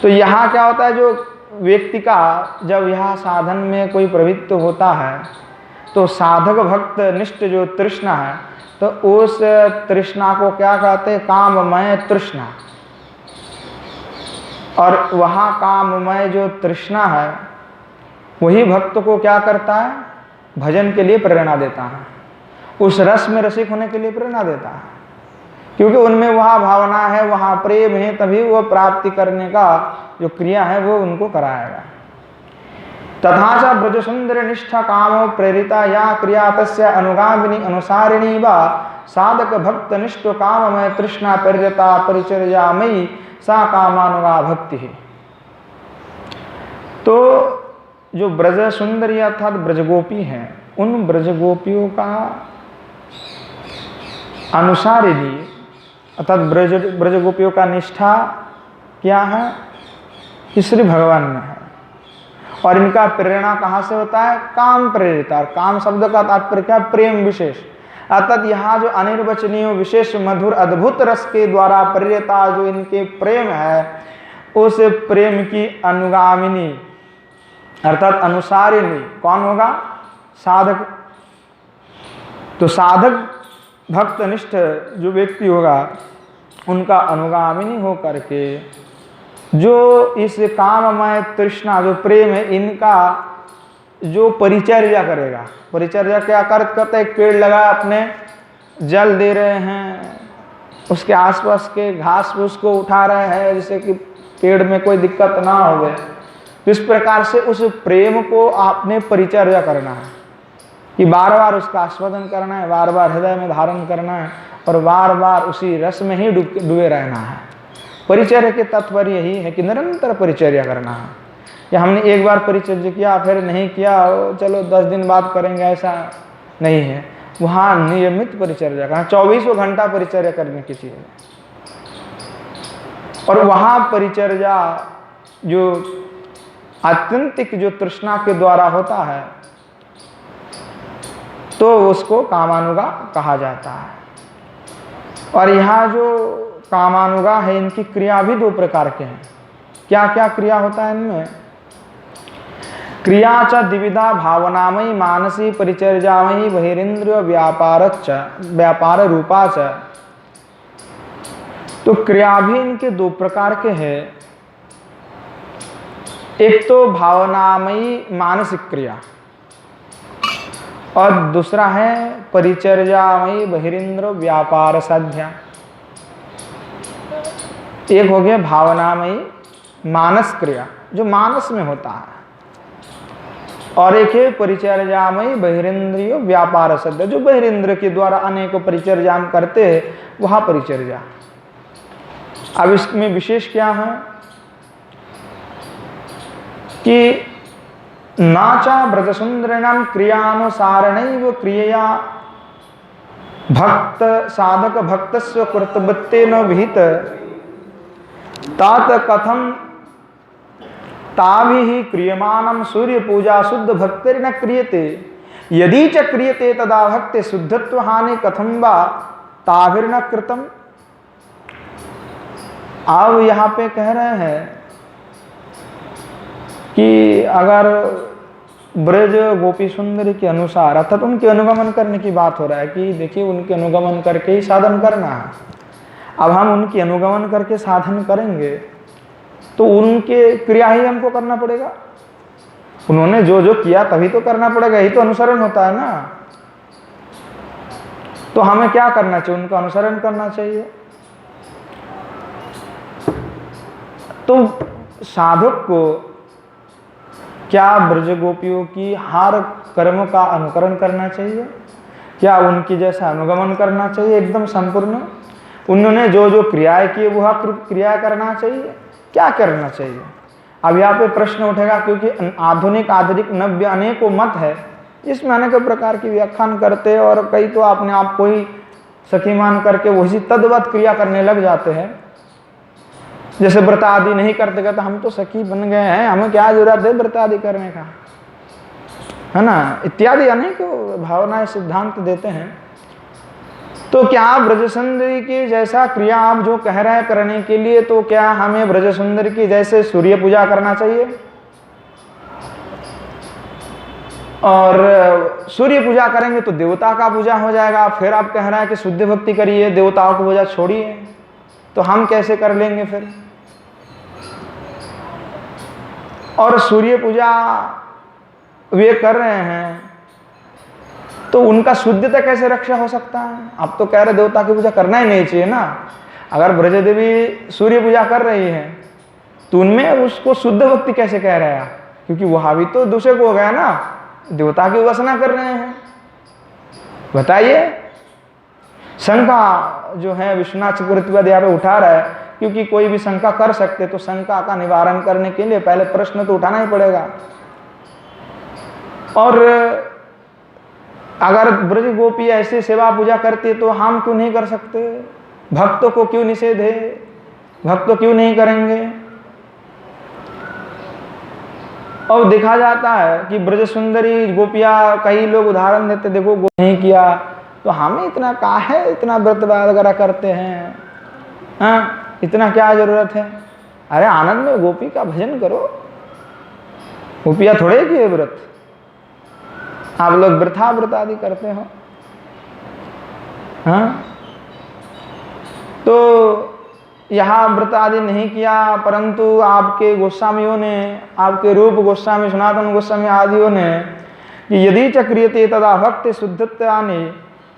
तो यहाँ क्या होता है, जो व्यक्ति का जब यह साधन में कोई प्रवृत्त होता है तो साधक भक्त निष्ठ जो तृष्णा है, तो उस तृष्णा को क्या कहते हैं, काममय तृष्णा। और वहाँ काममय जो तृष्णा है वही भक्त को क्या करता है, भजन के लिए प्रेरणा देता है, उस रस में रसिक होने के लिए प्रेरणा देता है, क्योंकि उनमें वहाँ भावना है, वहाँ प्रेम है, तभी वो प्राप्ति करने का जो क्रिया है वो उनको कराएगा। तथा च ब्रज सुंदर निष्ठा कामो प्रेरिता या क्रिया तस्य अनुगामिनी अनुसारिणी वा साधक भक्त निष्ठ काममय तृष्णा प्रेरिता परिचर्यामयी सा कामानुगा भक्ति है। तो जो ब्रज सुंदरी अर्थात ब्रजगोपी हैं, उन ब्रजगोपियों का अनुसारिणी अर्थात ब्रजगोपियों का निष्ठा क्या है, श्री भगवान में है। और इनका प्रेरणा कहाँ से होता है, काम प्रेरिता। और काम शब्द का तात्पर्य क्या, प्रेम विशेष, अर्थात यहाँ जो अनिर्वचनीय विशेष मधुर अद्भुत रस के द्वारा प्रेरिता जो इनके प्रेम है, उस प्रेम की अनुगामिनी अर्थात अनुसारिणी कौन होगा, साधक। तो साधक भक्त निष्ठ जो व्यक्ति होगा उनका अनुगामिनी हो करके जो इस काममय तृष्णा जो प्रेम है इनका जो परिचर्या करेगा। परिचर्या क्या करते, एक पेड़ लगा, अपने जल दे रहे हैं, उसके आसपास के घास फूस को उठा रहे हैं जिससे कि पेड़ में कोई दिक्कत ना हो। तो इस प्रकार से उस प्रेम को आपने परिचर्या करना है कि बार बार उसका आस्वादन करना है, बार बार हृदय में धारण करना है और बार बार उसी रस में ही डूबे रहना है। परिचर्या के तात्पर्य यही है कि निरंतर परिचर्या करना है। या हमने एक बार परिचर्या किया फिर नहीं किया, चलो 10 दिन बाद करेंगे, ऐसा नहीं है। वहाँ नियमित परिचर्या करना, 24 घंटा परिचर्या करने की चीज़ है। और वहाँ परिचर्या जो आत्यंतिक जो तृष्णा के द्वारा होता है तो उसको कामानुगा कहा जाता है। और यहाँ जो कामानुगा है इनकी क्रिया भी 2 प्रकार के हैं। क्या क्या क्रिया होता है इनमें, क्रिया च द्विविधा भावनामयी मानसी परिचर्यामयी बहिरेन्द्रिय व्यापार रूपा च। तो क्रिया भी इनके 2 प्रकार के हैं। एक तो भावनामयी मानसिक क्रिया और दूसरा है परिचर्यामयी बहिरिंद्र व्यापार साध्या। एक हो गया भावनामयी मानस क्रिया, जो मानस में होता है, और एक है परिचर्यामयी बहिरिंद्रिय व्यापार साध्या, जो बहिरिंद्र के द्वारा अनेक परिचर्या करते हैं, वह परिचर्या। अब इसमें विशेष क्या है कि नाचा ब्रजसुंदरिणाम क्रियानुसारणैव क्रियया भक्त साधक भक्तस्व कर्तव्येन विहित तात कथम ताभिः क्रियमाणं सूर्य पूजा शुद्ध भक्तिर्न क्रियते यदि च क्रियते तदा भक्ति शुद्धत्व हानि कथम वा ताभिर्न कृतम। अब यहाँ पे कह रहे हैं कि अगर ब्रज गोपी सुंदरी के अनुसार, अर्थात उनके अनुगमन करने की बात हो रहा है कि देखिए उनके अनुगमन करके ही साधन करना है। अब हम उनके अनुगमन करके साधन करेंगे तो उनके क्रिया ही हमको करना पड़ेगा। उन्होंने जो जो किया तभी तो करना पड़ेगा, यही तो अनुसरण होता है ना। तो हमें क्या करना चाहिए? उनका अनुसरण करना चाहिए। तो साधक को क्या ब्रज गोपियों की हर कर्म का अनुकरण करना चाहिए? क्या उनकी जैसा अनुगमन करना चाहिए एकदम संपूर्ण? उन्होंने जो जो क्रियाएं की वह क्रिया करना चाहिए? क्या करना चाहिए? अब यहाँ पे प्रश्न उठेगा, क्योंकि आधुनिक आधुनिक नव्य अनेकों मत है, इसमें अनेक प्रकार की व्याख्यान करते और कई तो अपने आप को ही सखी मान करके वही तद्वत क्रिया करने लग जाते हैं। जैसे व्रत आदि नहीं करते कहते हम तो सखी बन गए हैं, हमें क्या जरूरत है व्रत आदि करने का, है ना, इत्यादि अनेक भावनाएं सिद्धांत देते हैं। तो क्या ब्रज सुंदरी की जैसा क्रिया आप जो कह रहे हैं करने के लिए, तो क्या हमें ब्रज सुंदरी की जैसे सूर्य पूजा करना चाहिए? और सूर्य पूजा करेंगे तो देवता का पूजा हो जाएगा। फिर आप कह रहे हैं कि शुद्ध भक्ति करिए, देवताओं की पूजा छोड़िए, तो हम कैसे कर लेंगे फिर? और सूर्य पूजा वे कर रहे हैं तो उनका शुद्धता कैसे रक्षा हो सकता है? आप तो कह रहे देवता की पूजा करना ही नहीं चाहिए ना। अगर ब्रज देवी सूर्य पूजा कर रही है तो उनमें उसको शुद्ध भक्ति कैसे कह रहे हैं? क्योंकि वह भी तो दूसरे को हो गया ना, देवता की उपासना कर रहे हैं। बताइए। शंका जो है विश्वनाथ चक्रवर्ती यहाँ पे उठा रहा है, क्योंकि कोई भी शंका कर सकते, तो शंका का निवारण करने के लिए पहले प्रश्न तो उठाना ही पड़ेगा। और अगर ब्रज गोपी ऐसी सेवा पूजा करती है तो हम क्यों नहीं कर सकते? भक्तों को क्यों निषेध है? भक्त क्यों नहीं करेंगे? और देखा जाता है कि ब्रज सुंदरी गोपियां, कई लोग उदाहरण देते, देखो नहीं किया तो हमें इतना काहे इतना व्रत वगैरह करते हैं, हाँ इतना क्या जरूरत है? अरे आनंद में गोपी का भजन करो। गोपियां थोड़े किए व्रत, आप लोग वृथा व्रत आदि करते हो, हाँ। तो यहाँ व्रत आदि नहीं किया, परंतु आपके गोस्वामियों ने, आपके रूप गोस्वामी, सनातन गोस्वामी आदियों ने कि यदि चक्रियते तदा भक्ति शुद्धत्वानि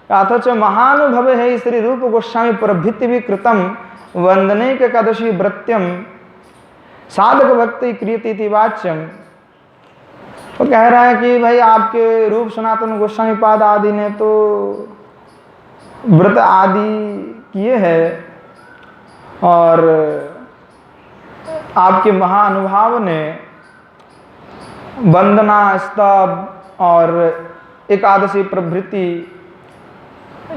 अथच महानुभव है श्री रूप गोस्वामी प्रभृति भी कृतम वंदने के कदशी व्रत्यम साधक भक्ति क्रियती वाच्यम। तो कह रहा है कि भाई आपके रूप सनातन गोस्वामी पाद आदि ने तो व्रत आदि किए हैं, और आपके महानुभाव ने वंदना स्तव और एकादशी प्रभृति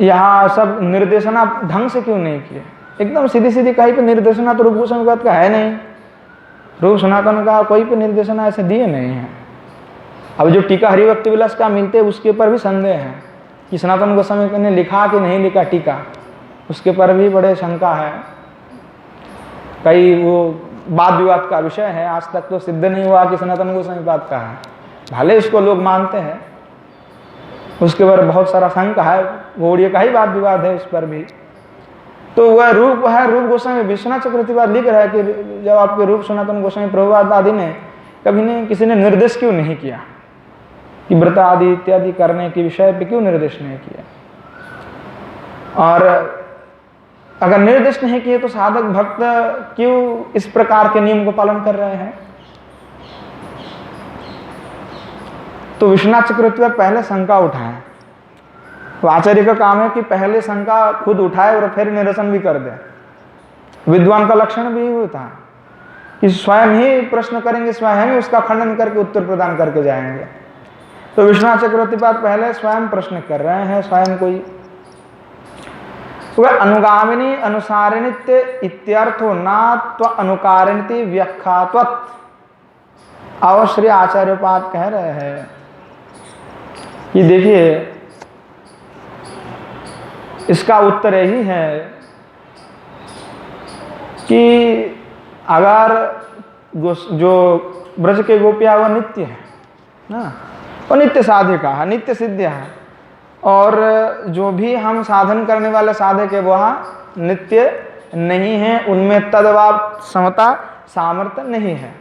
यहाँ सब निर्देशना ढंग से क्यों नहीं किए? एकदम सीधी सीधी कहीं पे निर्देशना तो रूप गोस्वामी पाद का है नहीं, रूप सनातन का कोई पे निर्देशना ऐसे दिए नहीं है। अब जो टीका हरिभक्ति विलास का मिलते हैं उसके पर भी संदेह है कि सनातन गोस्वामी ने लिखा कि नहीं लिखा टीका, उसके पर भी बड़े शंका है। कई वो वाद विवाद का विषय है, आज तक तो सिद्ध नहीं हुआ कि सनातन गोस्वामी पाद का है, भले इसको लोग मानते हैं, उसके पर बहुत सारा शंका है। गौड़ीय का ही वाद विवाद है उस पर भी। तो वह रूप है, रूप गोस्वामी विश्वनाथ चक्रवर्ती पाद लिख रहा है कि जब आपके रूप सनातन गोस्वामी प्रभुपाद आदि ने कभी ने किसी ने निर्देश क्यों नहीं किया, कि व्रत आदि इत्यादि करने के विषय पे क्यों निर्देश नहीं किया। और अगर निर्देश नहीं किए तो साधक भक्त क्यों इस प्रकार के नियम को पालन कर रहे हैं। तो विश्वनाथ चक्रवर्ती पहले शंका उठाए, तो आचार्य का काम है कि पहले शंका खुद उठाए और फिर निरसन भी कर दे। विद्वान का लक्षण भी होता है कि स्वयं ही प्रश्न करेंगे, स्वयं ही उसका खंडन करके उत्तर प्रदान करके जाएंगे। तो विश्वनाथ चक्रवर्ती पहले स्वयं प्रश्न कर रहे हैं, स्वयं कोई अनुगामिनी अनुसारिणित्य इत्यर्थो न त्व अनुकारिणति व्याख्यात्वत्। अवश्य आचार्योपाद कह रहे हैं कि देखिए इसका उत्तर यही है कि अगर जो ब्रज के गोपियाँ वह नित्य है ना, वो नित्य साधिका है, नित्य सिद्ध है, और जो भी हम साधन करने वाले साधक है वह नित्य नहीं है, उनमें तद्भाव समता सामर्थ्य नहीं है।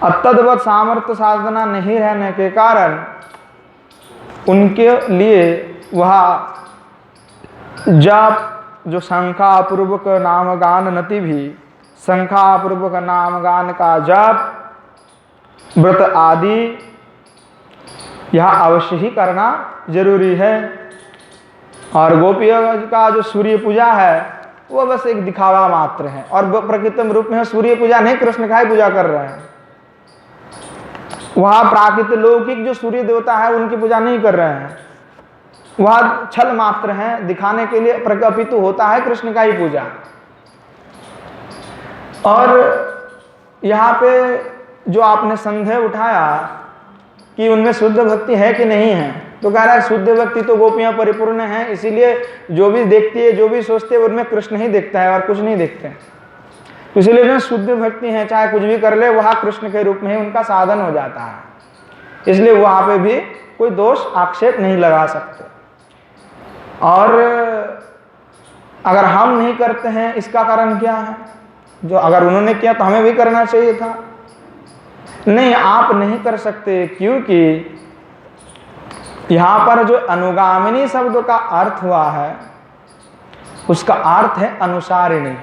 और तद्वत सामर्थ्य साधना नहीं रहने के कारण उनके लिए वह जब जो शंखापूर्वक नाम गान नति भी, शंखापूर्वक नाम गान का जप व्रत आदि यह अवश्य ही करना जरूरी है। और गोपियों का जो सूर्य पूजा है वो बस एक दिखावा मात्र है, और प्रकृतम रूप में सूर्य पूजा नहीं, कृष्ण का ही पूजा कर रहे हैं। वह प्राकृतिक लौकिक जो सूर्य देवता है उनकी पूजा नहीं कर रहे हैं, वह छल मात्र है, दिखाने के लिए प्रकपित होता है कृष्ण का ही पूजा। और यहाँ पे जो आपने संदेह उठाया कि उनमें शुद्ध भक्ति है कि नहीं है, तो कह रहा है शुद्ध भक्ति तो गोपियां परिपूर्ण है, इसीलिए जो भी देखती है, जो भी सोचते है, उनमें कृष्ण ही देखता है और कुछ नहीं देखते हैं। इसलिए जो शुद्ध भक्ति है, चाहे कुछ भी कर ले, वह कृष्ण के रूप में ही उनका साधन हो जाता है। इसलिए वहां पे भी कोई दोष आक्षेप नहीं लगा सकते। और अगर हम नहीं करते हैं, इसका कारण क्या है? जो अगर उन्होंने किया तो हमें भी करना चाहिए था। नहीं, आप नहीं कर सकते, क्योंकि यहां पर जो अनुगामिनी शब्द का अर्थ हुआ है उसका अर्थ है अनुसारिणी।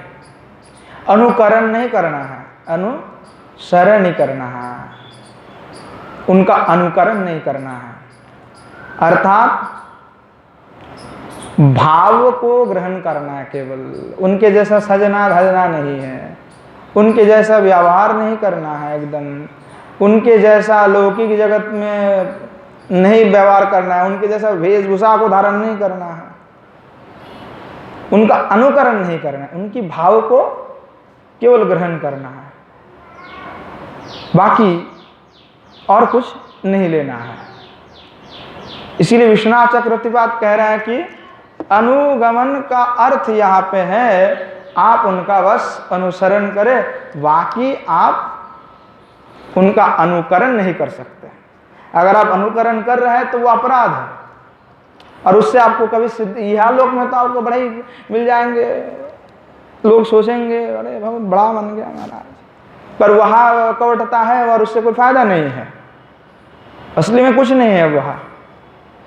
अनुकरण नहीं करना है, अनुसरण ही करना है, उनका अनुकरण नहीं करना है। अर्थात भाव को ग्रहण करना है, केवल उनके जैसा सजना धजना नहीं है, उनके जैसा व्यवहार नहीं करना है, एकदम उनके जैसा लौकिक जगत में नहीं व्यवहार करना है, उनके जैसा वेशभूषा को धारण नहीं करना है, उनका अनुकरण नहीं करना है, उनकी भाव को केवल ग्रहण करना है, बाकी और कुछ नहीं लेना है। इसीलिए विश्वनाथ चक्रवर्ती कह रहे हैं कि अनुगमन का अर्थ यहाँ पे है आप उनका बस अनुसरण करें, बाकी आप उनका अनुकरण नहीं कर सकते। अगर आप अनुकरण कर रहे हैं तो वो अपराध है, और उससे आपको कभी सिद्ध, यह लोक में तो आपको बड़े ही मिल जाएंगे, लोग सोचेंगे अरे बहुत बड़ा बन गया महाराज, पर वहाँ कवटता है और उससे कोई फायदा नहीं है, असली में कुछ नहीं है, वहाँ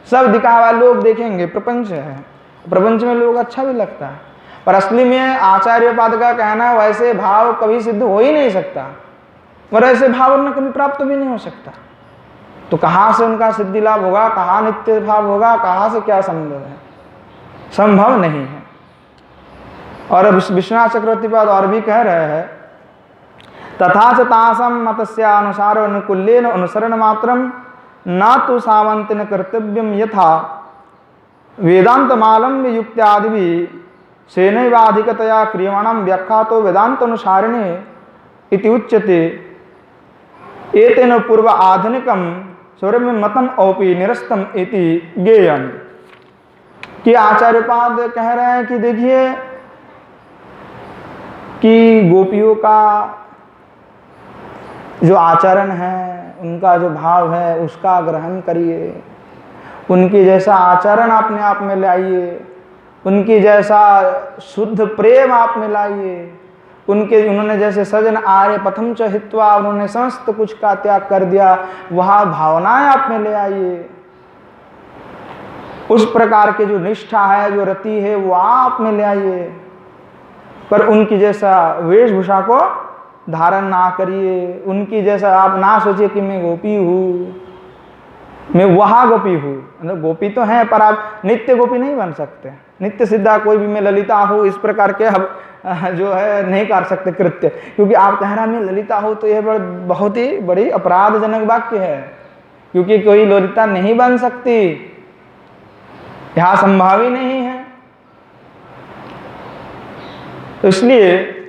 सब दिखावा लोग देखेंगे, प्रपंच है, प्रपंच में लोग अच्छा भी लगता है, पर असली में आचार्योपाद का कहना वैसे भाव कभी सिद्ध हो ही नहीं सकता, और ऐसे भाव उन्हें कभी प्राप्त भी नहीं हो सकता। तो कहाँ से उनका सिद्धि लाभ होगा, कहाँ नित्य भाव होगा, कहाँ से क्या संभव है? संभव नहीं है। और विश्वनाथ चक्रवर्ती और भी कह रहे हैं तथा च तासम मतस्य अनुसार अनुकूल्येन अनुसरण मात्रम न तो सावंतिन कर्तव्यम यथा वेदांत मालम्य युक्त्यादि भी सेनैवाधिकतया क्रियमाणं व्याख्यातो वेदांत अनुसारिणे इति उच्यते। एतेन पूर्व आधुनिकम सौरभ मतम औपि निरस्तम इति ज्ञेयम्। कि आचार्यपाद कह रहे हैं कि देखिए कि गोपियों का जो आचरण है, उनका जो भाव है, उसका ग्रहण करिए, उनकी जैसा आचरण अपने आप में लाइए, उनकी जैसा शुद्ध प्रेम आप में लाइए, उन्होंने जैसे सजन आर्य पथम च हित्वा, उन्होंने समस्त कुछ का त्याग कर दिया, वह भावनाएं आप में ले आइए। उस प्रकार के जो निष्ठा है, जो रति है, वो आप में ले आइए। पर उनकी जैसा वेशभूषा को धारण ना करिए, उनकी जैसा आप ना सोचिए कि मैं गोपी हूँ, मैं वहाँ गोपी हूँ। मतलब गोपी तो हैं, पर आप नित्य गोपी नहीं बन सकते। नित्य सिद्धा कोई भी मैं ललिता हूँ इस प्रकार के अब जो है नहीं कर सकते कृत्य, क्योंकि आप कह रहा मैं ललिता हूँ तो यह बहुत ही बड़ी अपराधजनक वाक्य है, क्योंकि कोई ललिता नहीं बन सकती, यह संभव ही नहीं है। तो इसलिए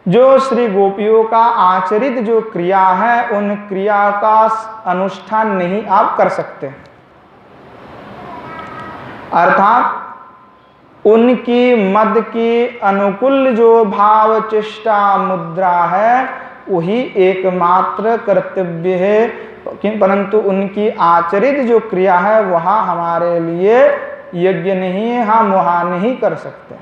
जो श्री गोपियों का आचरित जो क्रिया है, उन क्रिया का अनुष्ठान नहीं आप कर सकते। अर्थात उनकी मद की अनुकूल जो भाव चेष्टा मुद्रा है, वही एकमात्र कर्तव्य है। परंतु उनकी आचरित जो क्रिया है वह हमारे लिए यज्ञ नहीं है, हम वह नहीं कर सकते।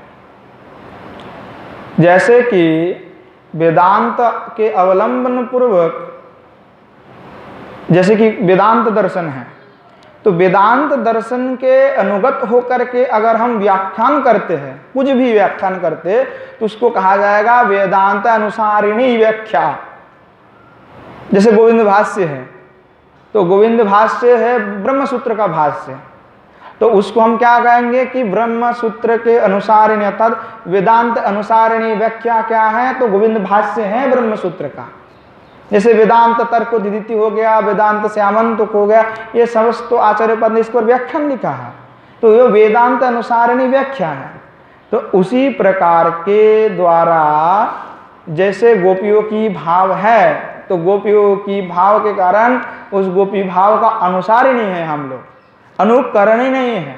जैसे कि वेदांत के अवलंबन पूर्वक, जैसे कि वेदांत दर्शन है, तो वेदांत दर्शन के अनुगत होकर के अगर हम व्याख्यान करते हैं, कुछ भी व्याख्यान करते, तो उसको कहा जाएगा वेदांत अनुसारिणी व्याख्या। जैसे गोविंद भाष्य है, तो गोविंद भाष्य है ब्रह्म सूत्र का भाष्य, तो उसको हम क्या कहेंगे कि ब्रह्म सूत्र के अनुसारिणी, अर्थात वेदांत अनुसारिणी व्याख्या क्या है, तो गोविंद भाष्य है ब्रह्म सूत्र का। जैसे वेदांत तर्कोदिति हो गया, वेदांत श्यामंतक हो गया, ये समस्त तो आचार्य पद ने इस पर व्याख्यान लिखा है, तो ये वेदांत अनुसारिणी व्याख्या है। तो उसी प्रकार के द्वारा जैसे गोपियों की भाव है, तो गोपियों की भाव के कारण उस गोपी भाव का अनुसारिणी है हम लोग, अनुकरण ही नहीं है।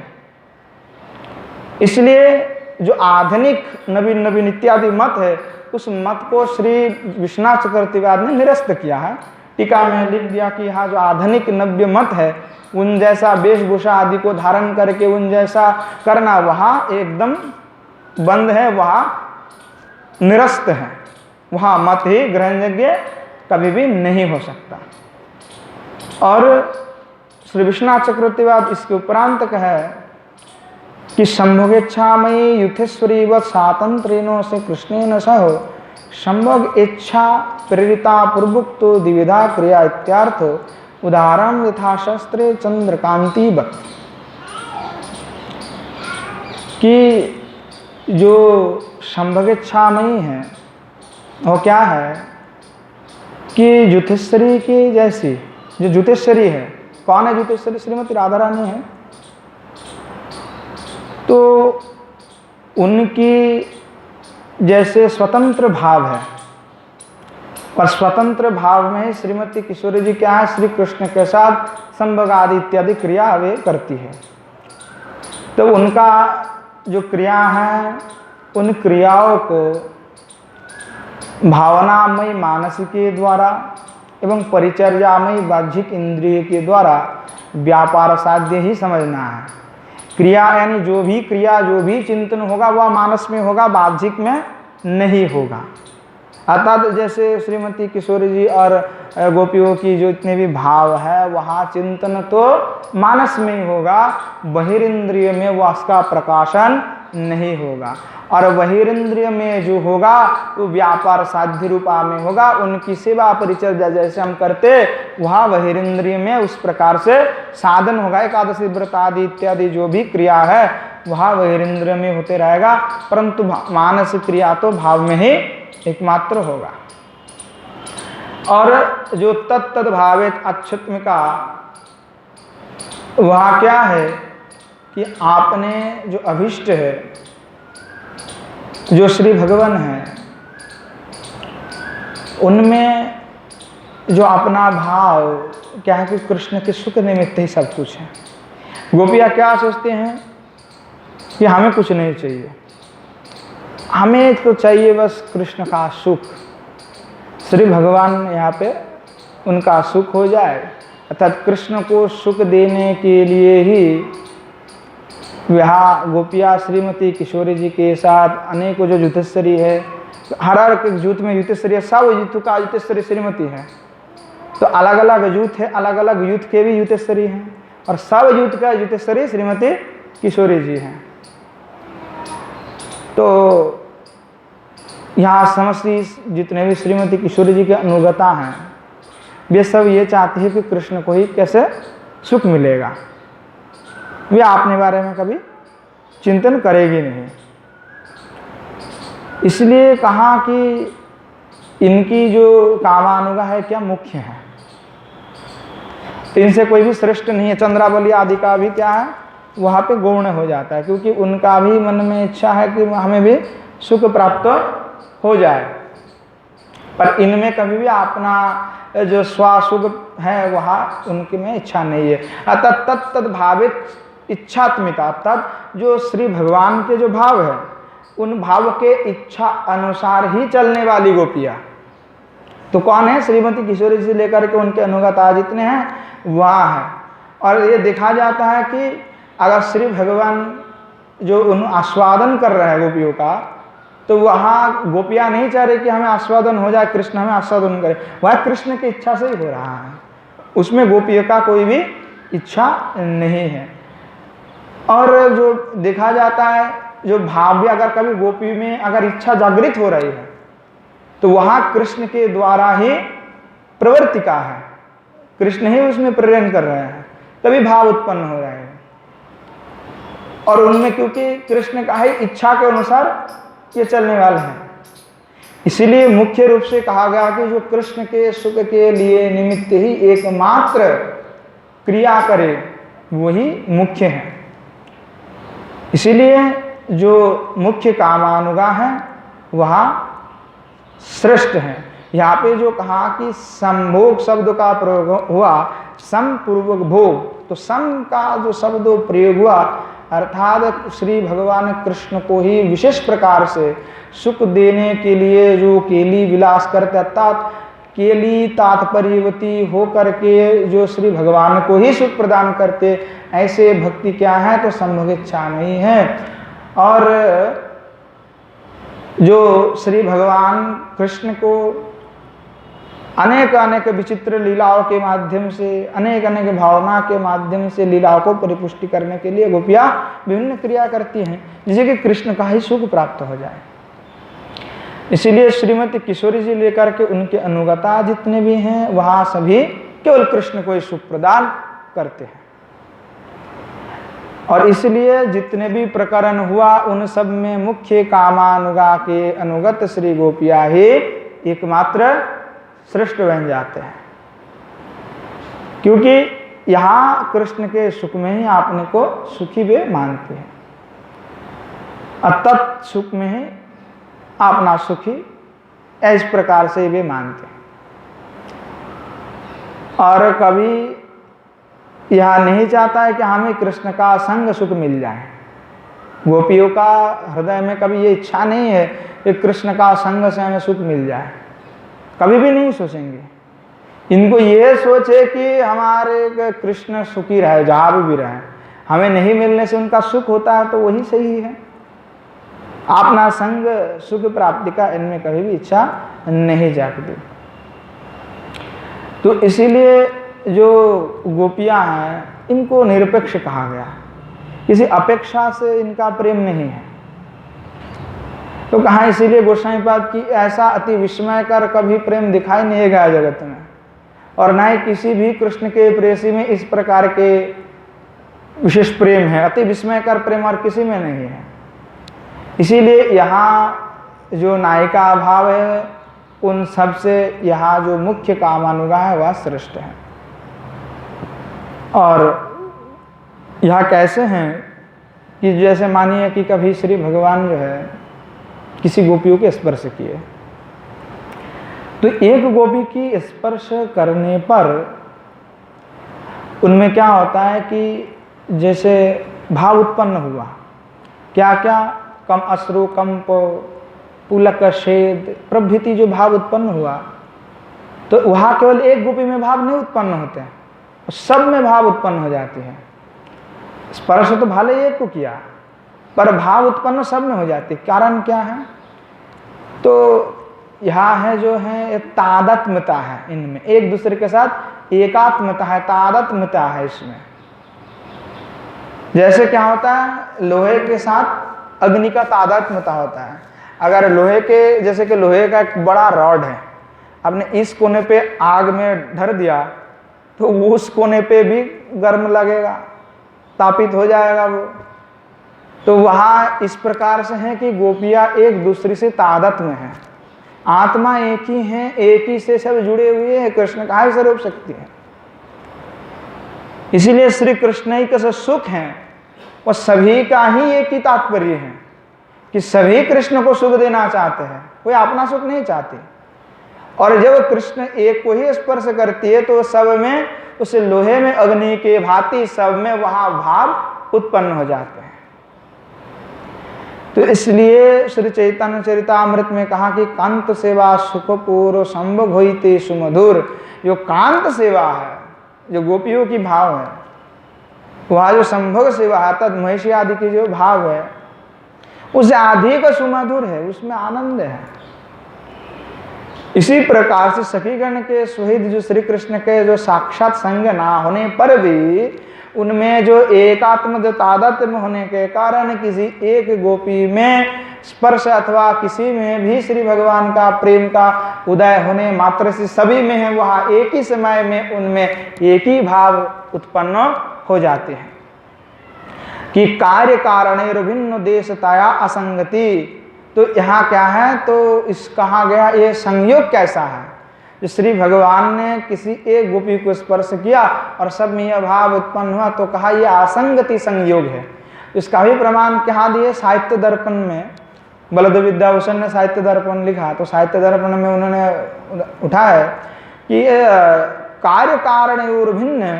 इसलिए जो आधुनिक नवीन नवीन इत्यादि मत है, उस मत को श्री विश्वनाथ चक्रवर्तीवाद ने निरस्त किया है। टीका में लिख दिया कि यहाँ जो आधुनिक नव्य मत है, उन जैसा वेशभूषा आदि को धारण करके उन जैसा करना वहाँ एकदम बंद है, वहाँ निरस्त है, वहाँ मत ही ग्रहणयोग्य कभी भी नहीं हो सकता। और श्री विश्वनाथ चक्रवर्तीवाद इसके उपरांत कहे कि संभोगेच्छामयी युथेश्वरी व स्वातंत्रेण से कृष्णेन सह संभोग इच्छा प्रेरिता पूर्वोक्तो द्विविधा क्रिया इत्यार्थ उदाहरण यथा शस्त्रे चंद्रकांति वत्। कि जो संभोगेच्छामयी है वो क्या है कि युथेश्वरी की जैसी, जो युथेश्वरी है, कौन है युथेश्वरी? श्रीमती राधा रानी है। तो उनकी जैसे स्वतंत्र भाव है, और स्वतंत्र भाव में श्रीमती किशोरी जी क्या है, श्री कृष्ण के साथ संभोग आदि इत्यादि क्रिया वे करती है। तो उनका जो क्रिया है, उन क्रियाओं को भावनामय मानसिक के द्वारा एवं परिचर्यामय बाह्यिक इंद्रिय के द्वारा व्यापार साध्य ही समझना है। क्रिया यानी जो भी क्रिया, जो भी चिंतन होगा वह मानस में होगा, बाह्यिक में नहीं होगा। अर्थात जैसे श्रीमती किशोरी जी और गोपियों की जो इतने भी भाव है, वहाँ चिंतन तो मानस में ही होगा, बहिरिंद्रिय में वह उसका प्रकाशन नहीं होगा। और बहिरिंद्रिय में जो होगा वो व्यापार साध्य रूपा में होगा। उनकी सेवा परिचर्या जैसे हम करते, वहाँ बहिरिंद्रिय में उस प्रकार से साधन होगा। एकादशी व्रत आदि इत्यादि जो भी क्रिया है वहाँ बहिरिंद्रिय में होते रहेगा, परंतु मानस क्रिया तो भाव में ही एकमात्र होगा। और जो तत्त भावित अक्षुत्म का वह क्या है कि आपने जो अभिष्ट है, जो श्री भगवान है, उनमें जो अपना भाव क्या है कि कृष्ण के सुख निमित्त ही सब कुछ है। गोपियाँ क्या सोचते हैं कि हमें कुछ नहीं चाहिए, हमें तो चाहिए बस कृष्ण का सुख। श्री भगवान यहाँ पे उनका सुख हो जाए, अर्थात कृष्ण को सुख देने के लिए ही वह गोपिया श्रीमती किशोरी जी के साथ अनेकों जो युथेश्वरी है हर हर जूथ में युतेश्वरी, सब यूथ का युतेश्वरी श्रीमती है। तो अलग अलग यूथ है, अलग अलग यूथ के भी युतेश्वरी हैं, और सब यूथ का युतेश्वरी श्रीमती किशोरी जी हैं। तो यहाँ समस्त जितने भी श्रीमती किशोरी जी के अनुगता हैं, वे सब ये चाहती है कि कृष्ण को ही कैसे सुख मिलेगा, वे अपने बारे में कभी चिंतन करेगी नहीं। इसलिए कहा कि इनकी जो कामानुगा है क्या मुख्य है, इनसे कोई भी श्रेष्ठ नहीं है। चंद्रावली आदि का भी क्या है, वहाँ पे गौण हो जाता है, क्योंकि उनका भी मन में इच्छा है कि हमें भी सुख प्राप्त हो जाए, पर इनमें कभी भी अपना जो स्वसुख है वहाँ उनके में इच्छा नहीं है। अतः तत्त भावित इच्छात्मिका, तब जो श्री भगवान के जो भाव है उन भाव के इच्छा अनुसार ही चलने वाली गोपियाँ तो कौन है, श्रीमती किशोरी से लेकर के उनके अनुगता जितने हैं वह है। और ये देखा जाता है कि अगर श्री भगवान जो उन आस्वादन कर रहे हैं गोपियों का, तो वहाँ गोपियाँ नहीं चाह रही कि हमें आस्वादन हो जाए, कृष्ण हमें आस्वादन करे, वह कृष्ण की इच्छा से ही हो रहा है, उसमें गोपियों का कोई भी इच्छा नहीं है। और जो देखा जाता है जो भाव भी अगर कभी गोपी में अगर इच्छा जागृत हो रही है तो वहाँ कृष्ण के द्वारा ही प्रवृत्ति का है, कृष्ण ही उसमें प्रेरण कर रहे हैं, तभी भाव उत्पन्न हो रहे हैं। और उनमें क्योंकि कृष्ण का ही इच्छा के अनुसार ये चलने वाले हैं, इसीलिए मुख्य रूप से कहा गया कि जो कृष्ण के सुख के लिए निमित्त ही एकमात्र क्रिया करे वही मुख्य है। इसीलिए जो मुख्य कामानुगा है वह श्रेष्ठ है। यहाँ पे जो कहा कि संभोग शब्द का प्रयोग हुआ, सम पूर्वक भोग, तो सम का जो शब्द प्रयोग हुआ अर्थात श्री भगवान कृष्ण को ही विशेष प्रकार से सुख देने के लिए जो केली विलास करते, अर्थात केली तात्पर्यवती हो करके जो श्री भगवान को ही सुख प्रदान करते, ऐसे भक्ति क्या है, तो संभोग इच्छा नहीं है। और जो श्री भगवान कृष्ण को अनेक अनेक विचित्र लीलाओं के माध्यम से, अनेक अनेक भावना के माध्यम से लीलाओं को परिपुष्टि करने के लिए गोपियाँ विभिन्न क्रिया करती हैं, जिससे कि कृष्ण का ही सुख प्राप्त हो जाए। इसीलिए श्रीमती किशोरी जी लेकर के उनके अनुगता जितने भी हैं वहाँ सभी केवल कृष्ण को ही सुख प्रदान करते हैं। और इसलिए जितने भी प्रकरण हुआ उन सब में मुख्य कामानुगा के अनुगत श्री गोपिया ही एकमात्र श्रेष्ठ बन जाते हैं, क्योंकि यहाँ कृष्ण के सुख में ही अपने को सुखी वे मानते हैं, अतत सुख में ही अपना सुखी इस प्रकार से वे मानते हैं। और कभी यह नहीं चाहता है कि हमें कृष्ण का संग सुख मिल जाए, गोपियों का हृदय में कभी ये इच्छा नहीं है कि कृष्ण का संग से हमें सुख मिल जाए, कभी भी नहीं सोचेंगे। इनको ये सोच है कि हमारे कृष्ण सुखी रहे, जहाँ भी रहे, हमें नहीं मिलने से उनका सुख होता है तो वही सही है। अपना संग सुख प्राप्ति का इनमें कभी भी इच्छा नहीं जागती। तो इसीलिए जो गोपियां हैं इनको निरपेक्ष कहा गया, किसी अपेक्षा से इनका प्रेम नहीं है। तो कहा इसीलिए गोस्वामी पाद की ऐसा अति विस्मयकर कभी प्रेम दिखाई नहीं गया जगत में, और न ही किसी भी कृष्ण के प्रेयसी में इस प्रकार के विशेष प्रेम है, अति विस्मयकर प्रेम और किसी में नहीं है। इसीलिए यहाँ जो नायिका भाव है उन सब से यहाँ जो मुख्य कामानुगा है वह श्रेष्ठ है। और यह कैसे हैं कि जैसे मानिए कि कभी श्री भगवान जो है किसी गोपियों के स्पर्श किए, तो एक गोपी की स्पर्श करने पर उनमें क्या होता है कि जैसे भाव उत्पन्न हुआ, क्या क्या, कम अश्रु, कंप, पुलक, शेद प्रभृति जो भाव उत्पन्न हुआ, तो वहाँ केवल एक गोपी में भाव नहीं उत्पन्न होते हैं, सब में भाव उत्पन्न हो जाती है। स्पर्श तो भले एक को किया पर भाव उत्पन्न सब में हो जाती है। कारण क्या है तो यहाँ है जो है तादात्म्यता है इनमें, एक दूसरे के साथ एकात्मता है, तादात्म्यता है इसमें। जैसे क्या होता है, लोहे के साथ अग्नि का तादात्म्यता होता है। अगर लोहे के, जैसे कि लोहे का एक बड़ा रॉड है, आपने इस कोने पे आग में धर दिया तो उस कोने पे भी गर्म लगेगा, तापित हो जाएगा वो। तो वहाँ इस प्रकार से है कि गोपियाँ एक दूसरे से तादात्म्य में है, आत्मा एक ही है, एक ही से सब जुड़े हुए हैं, कृष्ण का ही स्वरूप शक्ति है। इसीलिए श्री कृष्ण ही का सुख है और सभी का ही एक ही तात्पर्य है कि सभी कृष्ण को सुख देना चाहते हैं, कोई अपना सुख नहीं चाहते। और जब कृष्ण एक को ही स्पर्श करती है तो सब में, उस लोहे में अग्नि के भांति सब में वहां भाव उत्पन्न हो जाते हैं। तो इसलिए श्री चैतन्य चरितामृत में कहा कि कांत सेवा सुखपूर्व संभोग होइते सुमधुर। जो कांत सेवा है, जो गोपियों की भाव है, वह जो संभोग सेवा है, तद महिषी आदि की जो भाव है, उससे अधिक सुमधुर है, उसमें आनंद है। इसी प्रकार से सखीगण के सुहृद जो श्री कृष्ण के जो साक्षात संग ना होने पर भी उनमें जो एकात्म जो तादात्म्य होने के कारण किसी एक गोपी में स्पर्श अथवा किसी में भी श्री भगवान का प्रेम का उदय होने मात्र से सभी में है, वहाँ एक ही समय में उनमें एक ही भाव उत्पन्न हो जाते हैं कि कार्य कारण भिन्न देशताया असंगति। तो यहाँ क्या है, तो इस कहा गया ये संयोग कैसा है, जो श्री भगवान ने किसी एक गोपी को स्पर्श किया और सब में यह भाव उत्पन्न हुआ, तो कहा यह असंगति संयोग है। इसका भी प्रमाण क्या दिए, साहित्य दर्पण में बलदेव विद्याभूषण ने साहित्य दर्पण लिखा, तो साहित्य दर्पण में उन्होंने उठा है कि कार्य कारण और भिन्न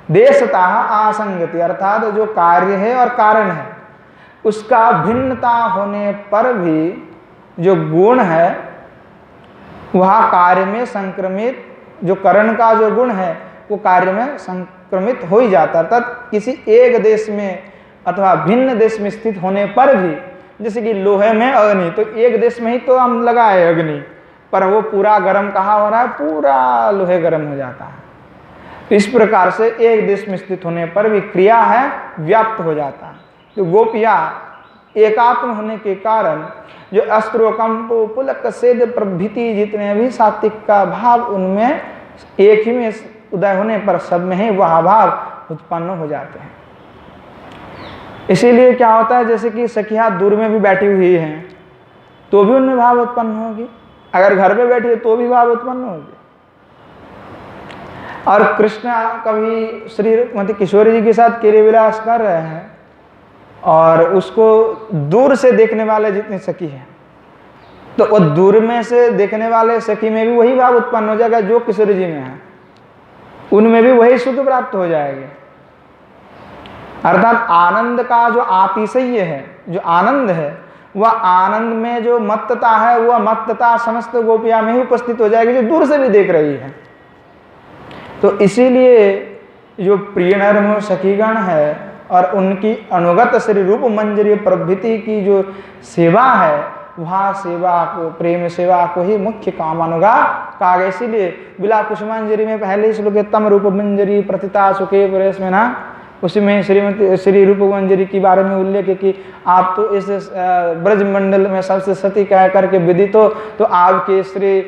देशता असंगति, अर्थात जो कार्य है और कारण है उसका भिन्नता होने पर भी जो गुण है वह कार्य में संक्रमित, जो करण का जो गुण है वो कार्य में संक्रमित हो ही जाता है। अर्थात किसी एक देश में अथवा भिन्न देश में स्थित होने पर भी, जैसे कि लोहे में अग्नि, तो एक देश में ही तो हम लगाए अग्नि, पर वो पूरा गर्म कहाँ हो रहा है, पूरा लोहे गर्म हो जाता है। तो इस प्रकार से एक देश में स्थित होने पर भी क्रिया है व्याप्त हो जाता है। तो गोपियाँ एकात्म होने के कारण जो अस्त्रो कंपो पुलक सेद प्रभृति जितने भी सात्विक का भाव उनमें एक ही में उदय होने पर सब में ही वह भाव उत्पन्न हो जाते हैं। इसीलिए क्या होता है, जैसे कि सखिया दूर में भी बैठी हुई हैं तो भी उनमें भाव उत्पन्न होगी, अगर घर पे बैठी है तो भी भाव उत्पन्न होगी। और कृष्ण कभी श्रीमती किशोरी जी के साथ केली विलास कर रहे हैं और उसको दूर से देखने वाले जितने सखी हैं, तो वो दूर में से देखने वाले सखी में भी वही भाव उत्पन्न हो जाएगा जो किशोरी जी में है, उनमें भी वही सुख प्राप्त हो जाएगी। अर्थात आनंद का जो अतिशय है, जो आनंद है, वह आनंद में जो मत्तता है, वह मत्तता समस्त गोपियां में ही उपस्थित हो जाएगी जो दूर से भी देख रही है। तो इसीलिए जो प्रिय नरम सखीगण है और उनकी अनुगत श्री रूप मंजरी प्रभृति की जो सेवा है, वहाँ सेवा को, प्रेम सेवा को ही मुख्य काम अनुगा कहा गया। इसीलिए बिला कुसुमांजरी में पहले श्लोक तम रूप मंजरी प्रतिता सुखे प्रेस में ना, उसी में श्रीमती श्री रूप मंजरी के बारे में उल्लेख है कि आप तो इस ब्रज मंडल में सबसे सती कह करके विदित हो, तो आपके श्री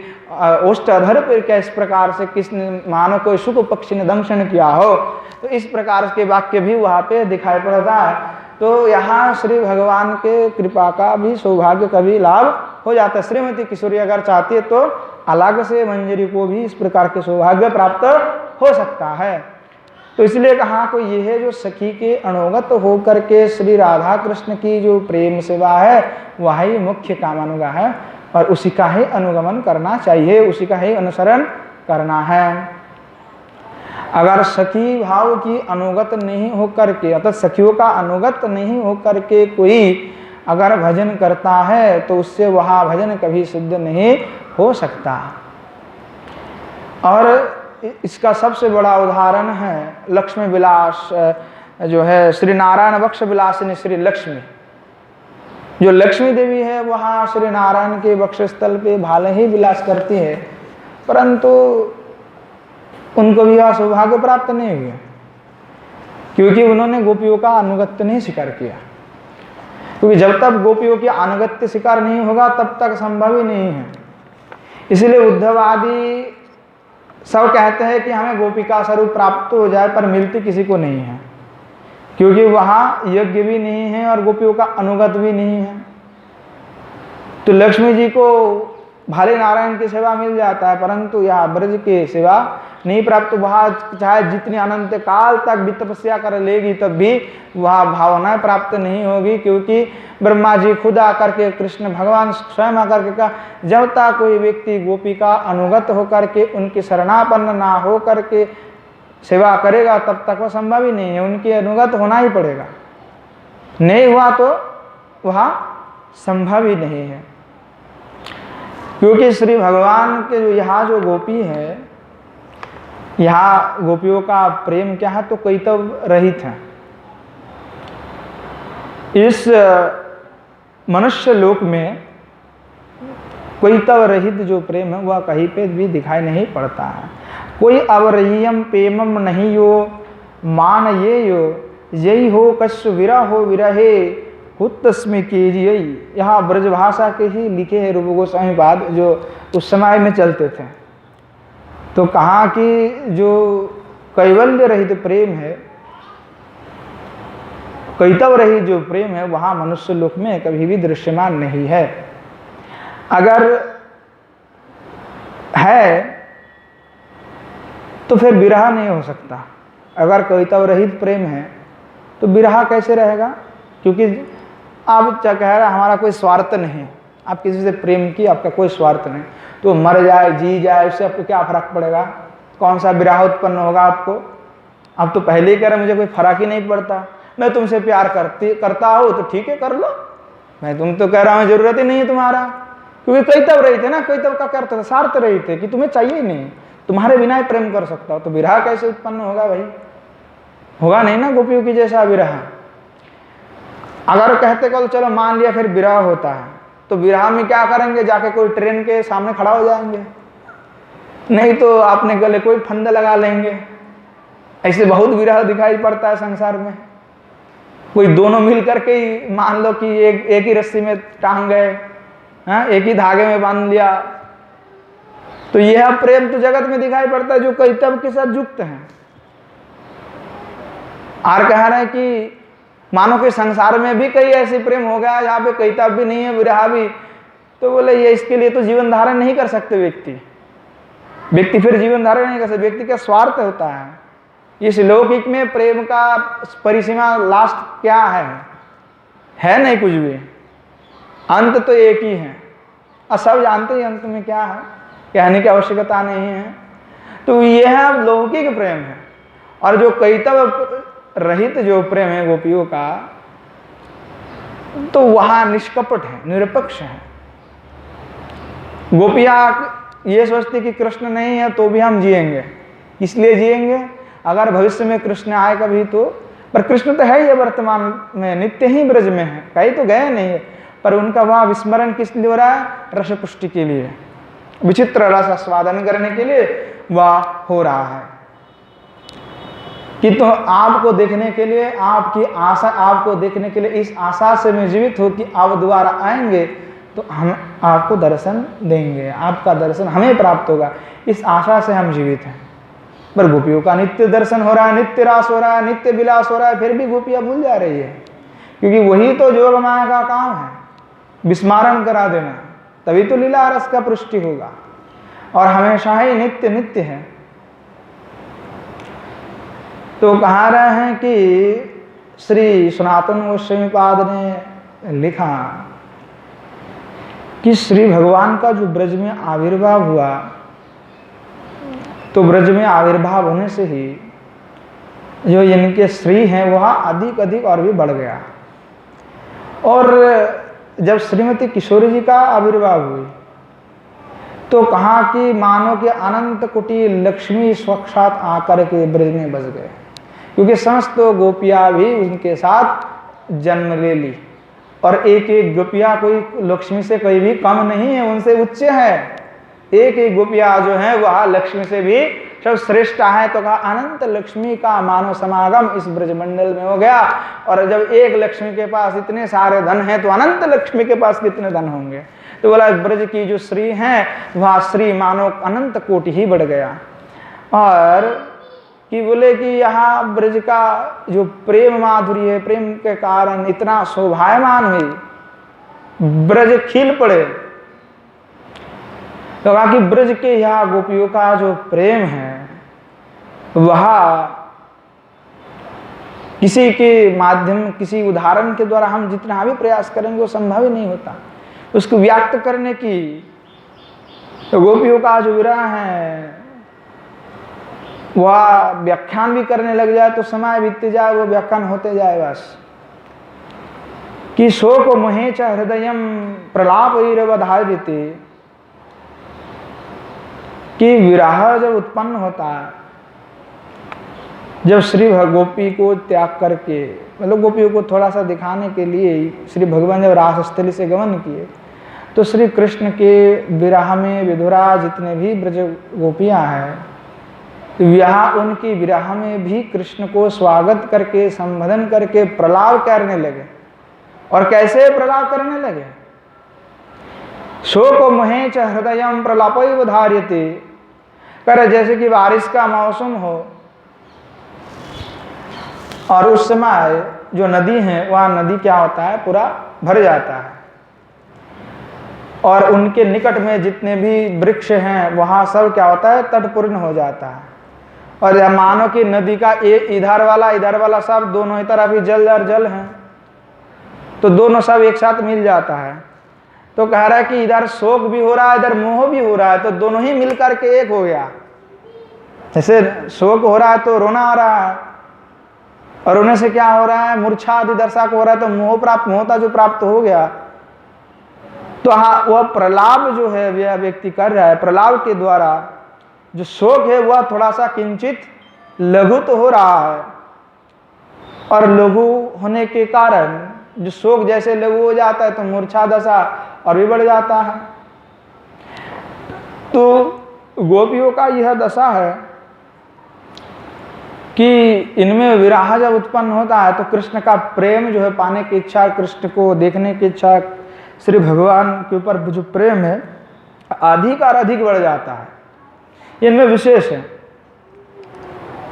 ओष्ठाधर पर क्या इस प्रकार से किसने मानो कोई सुख पक्षी ने दंशन किया हो, तो इस प्रकार के वाक्य भी वहाँ पे दिखाई पड़ता है। तो यहाँ श्री भगवान के कृपा का भी सौभाग्य कभी लाभ हो जाता है। श्रीमती किशोरी अगर चाहती है तो अलग से मंजरी को भी इस प्रकार के सौभाग्य प्राप्त हो सकता है। तो इसलिए कहा को ये है जो सखी के अनुगत होकर के श्री राधा कृष्ण की जो प्रेम सेवा है वह ही मुख्य कामानुगा है और उसी का ही अनुगमन करना चाहिए, उसी का ही अनुसरण करना है। अगर सखी भाव की अनुगत नहीं होकर के, अर्थात सखियों का अनुगत नहीं होकर के कोई अगर भजन करता है तो उससे वह भजन कभी सिद्ध नहीं हो सकता। और इसका सबसे बड़ा उदाहरण है लक्ष्मी विलास जो है, श्री नारायण बक्ष विलासिनी श्री लक्ष्मी। जो लक्ष्मी देवी है वहाँ श्री नारायण के वक्षस्थल पे भाले ही विलास करती है, परंतु उनको भी यह सौभाग्य प्राप्त नहीं हुआ, क्योंकि उन्होंने गोपियों का अनुगत्य नहीं स्वीकार किया। क्योंकि जब तक गोपियों की अनुगत्य स्वीकार नहीं होगा तब तक संभव ही नहीं है। इसलिए उद्धव आदि सब कहते हैं कि हमें गोपिका स्वरूप प्राप्त हो जाए, पर मिलती किसी को नहीं है, क्योंकि वहाँ यज्ञ भी नहीं है और गोपियों का अनुगत भी नहीं है। तो लक्ष्मी जी को भाले नारायण की सेवा मिल जाता है, परंतु यह ब्रज की सेवा नहीं प्राप्त। वहाँ चाहे जितनी अनंत काल तक भी तपस्या कर लेगी तब भी वह भावनाएं प्राप्त नहीं होगी, क्योंकि ब्रह्मा जी खुद आकर के, कृष्ण भगवान स्वयं आकर के कहा, जब तक कोई व्यक्ति गोपी का अनुगत होकर के उनकी शरणापन्न ना हो करके सेवा करेगा तब तक वह संभव ही नहीं है, उनके अनुगत होना ही पड़ेगा। नहीं हुआ तो वह संभव ही नहीं है। क्योंकि श्री भगवान के यहाँ जो गोपी है, यहाँ गोपियों का प्रेम क्या है, तो कैतव रहित है। इस मनुष्य लोक में कैतव रहित जो प्रेम है वह कहीं पे भी दिखाई नहीं पड़ता है। कोई अवरहियम प्रेमम नहीं यो मान ये यो यही हो कश्य विरह हो विरहे हुतस्मि कीजिए। यहाँ ब्रजभाषा के ही लिखे हैं रूप गोस्वामी पाद, जो उस समय में चलते थे। तो कहा कि जो कैवल्य रहित प्रेम है, कैतव रहित जो प्रेम है, वहाँ मनुष्य लोक में कभी भी दृश्यमान नहीं है। अगर है तो फिर विरह नहीं हो सकता। अगर कैतव रहित प्रेम है तो विरह कैसे रहेगा? क्योंकि आप क्या कह रहे हैं, हमारा कोई स्वार्थ नहीं, आप किसी से प्रेम की, आपका कोई स्वार्थ नहीं, तो मर जाए जी जाए उससे आपको क्या फर्क पड़ेगा? कौन सा विरह उत्पन्न होगा आपको? आप तो पहले ही कह रहे मुझे कोई फर्क ही नहीं पड़ता, मैं तुमसे प्यार करता हूँ तो ठीक है कर लो, मैं तुम तो कह रहा हूँ जरूरत ही नहीं है तुम्हारा। क्योंकि कैतव रहित है ना, कैतव का क्या अर्थ है? स्वार्थ रहित है कि तुम्हें चाहिए नहीं, तुम्हारे बिना ही प्रेम कर सकता हो, तो विरह कैसे उत्पन्न होगा भाई? होगा नहीं ना गोपियों की जैसा विरह। अगर कहते कल चलो मान लिया फिर विरह होता है, तो विरह में क्या करेंगे? जाके कोई ट्रेन के सामने खड़ा हो जाएंगे, नहीं तो आपने गले कोई फंद लगा लेंगे। ऐसे बहुत विरह दिखाई पड़ता है संसार में। कोई दोनों मिल करके ही मान लो कि एक ही रस्सी में टांग गए, हाँ, एक ही धागे में बांध लिया, तो यह प्रेम तो जगत में दिखाई पड़ता है जो कैतव के साथ युक्त है। और कह रहे हैं कि मानो कि संसार में भी कई ऐसे प्रेम हो गया जहाँ पे कैतव भी नहीं है, विरह भी, तो बोले ये इसके लिए तो जीवन धारण नहीं कर सकते व्यक्ति फिर जीवन धारण नहीं कर सकते। व्यक्ति का स्वार्थ होता है। इस लौकिक में प्रेम का परिसीमा लास्ट क्या है नहीं कुछ भी, अंत तो एक ही है, और सब जानते हैं अंत में क्या है, कहने की आवश्यकता नहीं है। तो यह लौकिक प्रेम है। और जो कैतव रहित जो प्रेम है गोपियों का, तो वहां निष्कपट है, निरपेक्ष है। गोपियां ये सोचती कि कृष्ण नहीं है तो भी हम जिएंगे, इसलिए जिएंगे अगर भविष्य में कृष्ण आए कभी तो। पर कृष्ण तो है ही वर्तमान में, नित्य ही ब्रज में है, कहीं तो गए नहीं है, पर उनका वहां विस्मरण किस लिए हो रहा है? रस पुष्टि के लिए, विचित्र रस आस्वादन करने के लिए वह हो रहा है। कि तो आपको देखने के लिए, आपकी आशा, आपको देखने के लिए इस आशा से मैं जीवित हूँ कि आप दोबारा आएंगे तो हम आपको दर्शन देंगे, आपका दर्शन हमें प्राप्त होगा, इस आशा से हम जीवित हैं। पर गोपियों का नित्य दर्शन हो रहा है, नित्य रास हो रहा है, नित्य विलास हो रहा है, फिर भी गोपियां भूल जा रही है। क्योंकि वही तो जोग माया का काम है, विस्मरण करा देना, तभी तो लीला रस का पुष्टि होगा। और हमेशा ही नित्य नित्य है। तो कहा रहे हैं कि श्री सनातन गोस्वामी पाद ने लिखा कि श्री भगवान का जो ब्रज में आविर्भाव हुआ, तो ब्रज में आविर्भाव होने से ही जो इनके श्री हैं वह अधिक अधिक और भी बढ़ गया। और जब श्रीमती किशोरी जी का आविर्भाव हुई तो कहा कि मानो कि अनंत कोटि लक्ष्मी साक्षात आकर के ब्रज में बस गए, क्योंकि समस्त गोपियां भी उनके साथ जन्म ले ली। और एक एक गोपियाँ कोई लक्ष्मी से कोई भी कम नहीं है, उनसे उच्च है। एक एक गोपियाँ जो है वह लक्ष्मी से भी सब श्रेष्ठ है। तो कहा अनंत लक्ष्मी का मानव समागम इस ब्रजमंडल में हो गया। और जब एक लक्ष्मी के पास इतने सारे धन हैं तो अनंत लक्ष्मी के पास कितने धन होंगे। तो बोला ब्रज की जो श्री है वह श्री मानो अनंत कोटि ही बढ़ गया। और कि बोले कि यहाँ ब्रज का जो प्रेम माधुर्य है, प्रेम के कारण इतना शोभायमान हुई, ब्रज खिल पड़े। तो कहा कि ब्रज के यहाँ गोपियों का जो प्रेम है वह किसी के माध्यम, किसी उदाहरण के द्वारा हम जितना भी प्रयास करेंगे वो संभव ही नहीं होता। उसको व्यक्त करने की तो गोपियों का जो विरह है वह व्याख्यान भी करने लग जाए तो समय बीतते जाए, वो व्याख्यान होते जाए बस। कि शोक मोहे च हृदयम प्रलापैरवधार्यते, कि विरह जब उत्पन्न होता है, जब श्री गोपी को त्याग करके, मतलब गोपियों को थोड़ा सा दिखाने के लिए श्री भगवान जब रासस्थली से गमन किए तो श्री कृष्ण के विरह में विधुरा जितने भी ब्रज गोपियां हैं यहाँ उनकी विरह में भी कृष्ण को स्वागत करके संबोधन करके प्रलाप करने लगे। और कैसे प्रलाप करने लगे? शोक मोहे च हृदयम प्रलापैव धार्यते, कर जैसे कि बारिश का मौसम हो और उस समय जो नदी है वह नदी क्या होता है, पूरा भर जाता है और उनके निकट में जितने भी वृक्ष हैं वहां सब क्या होता है, तटपूर्ण हो जाता है। और मानो कि नदी का एक इधर वाला सब दोनों ही तरफ ही जल और जल है, तो दोनों सब एक साथ मिल जाता है। तो कह रहा है कि इधर शोक भी हो रहा है, इधर मोह भी हो रहा है, तो दोनों ही मिलकर के एक हो गया। जैसे शोक हो रहा है तो रोना आ रहा है, और रोने से क्या हो रहा है, मूर्छा आदि दशा को हो रहा है, तो मोह प्राप्त, मोहता जो प्राप्त हो गया। तो हाँ, वह प्रलाप जो है वह व्यक्ति कर रहा है, प्रलाप के द्वारा जो शोक है वह थोड़ा सा किंचित लघु तो हो रहा है, और लघु होने के कारण जो शोक जैसे लघु हो जाता है तो मूर्छा दशा और भी बढ़ जाता है। तो गोपियों का यह दशा है कि इनमें विरह जब उत्पन्न होता है तो कृष्ण का प्रेम जो है पाने की इच्छा, कृष्ण को देखने की इच्छा, श्री भगवान के ऊपर जो प्रेम है अधिक और अधिक बढ़ जाता है, इनमें विशेष है।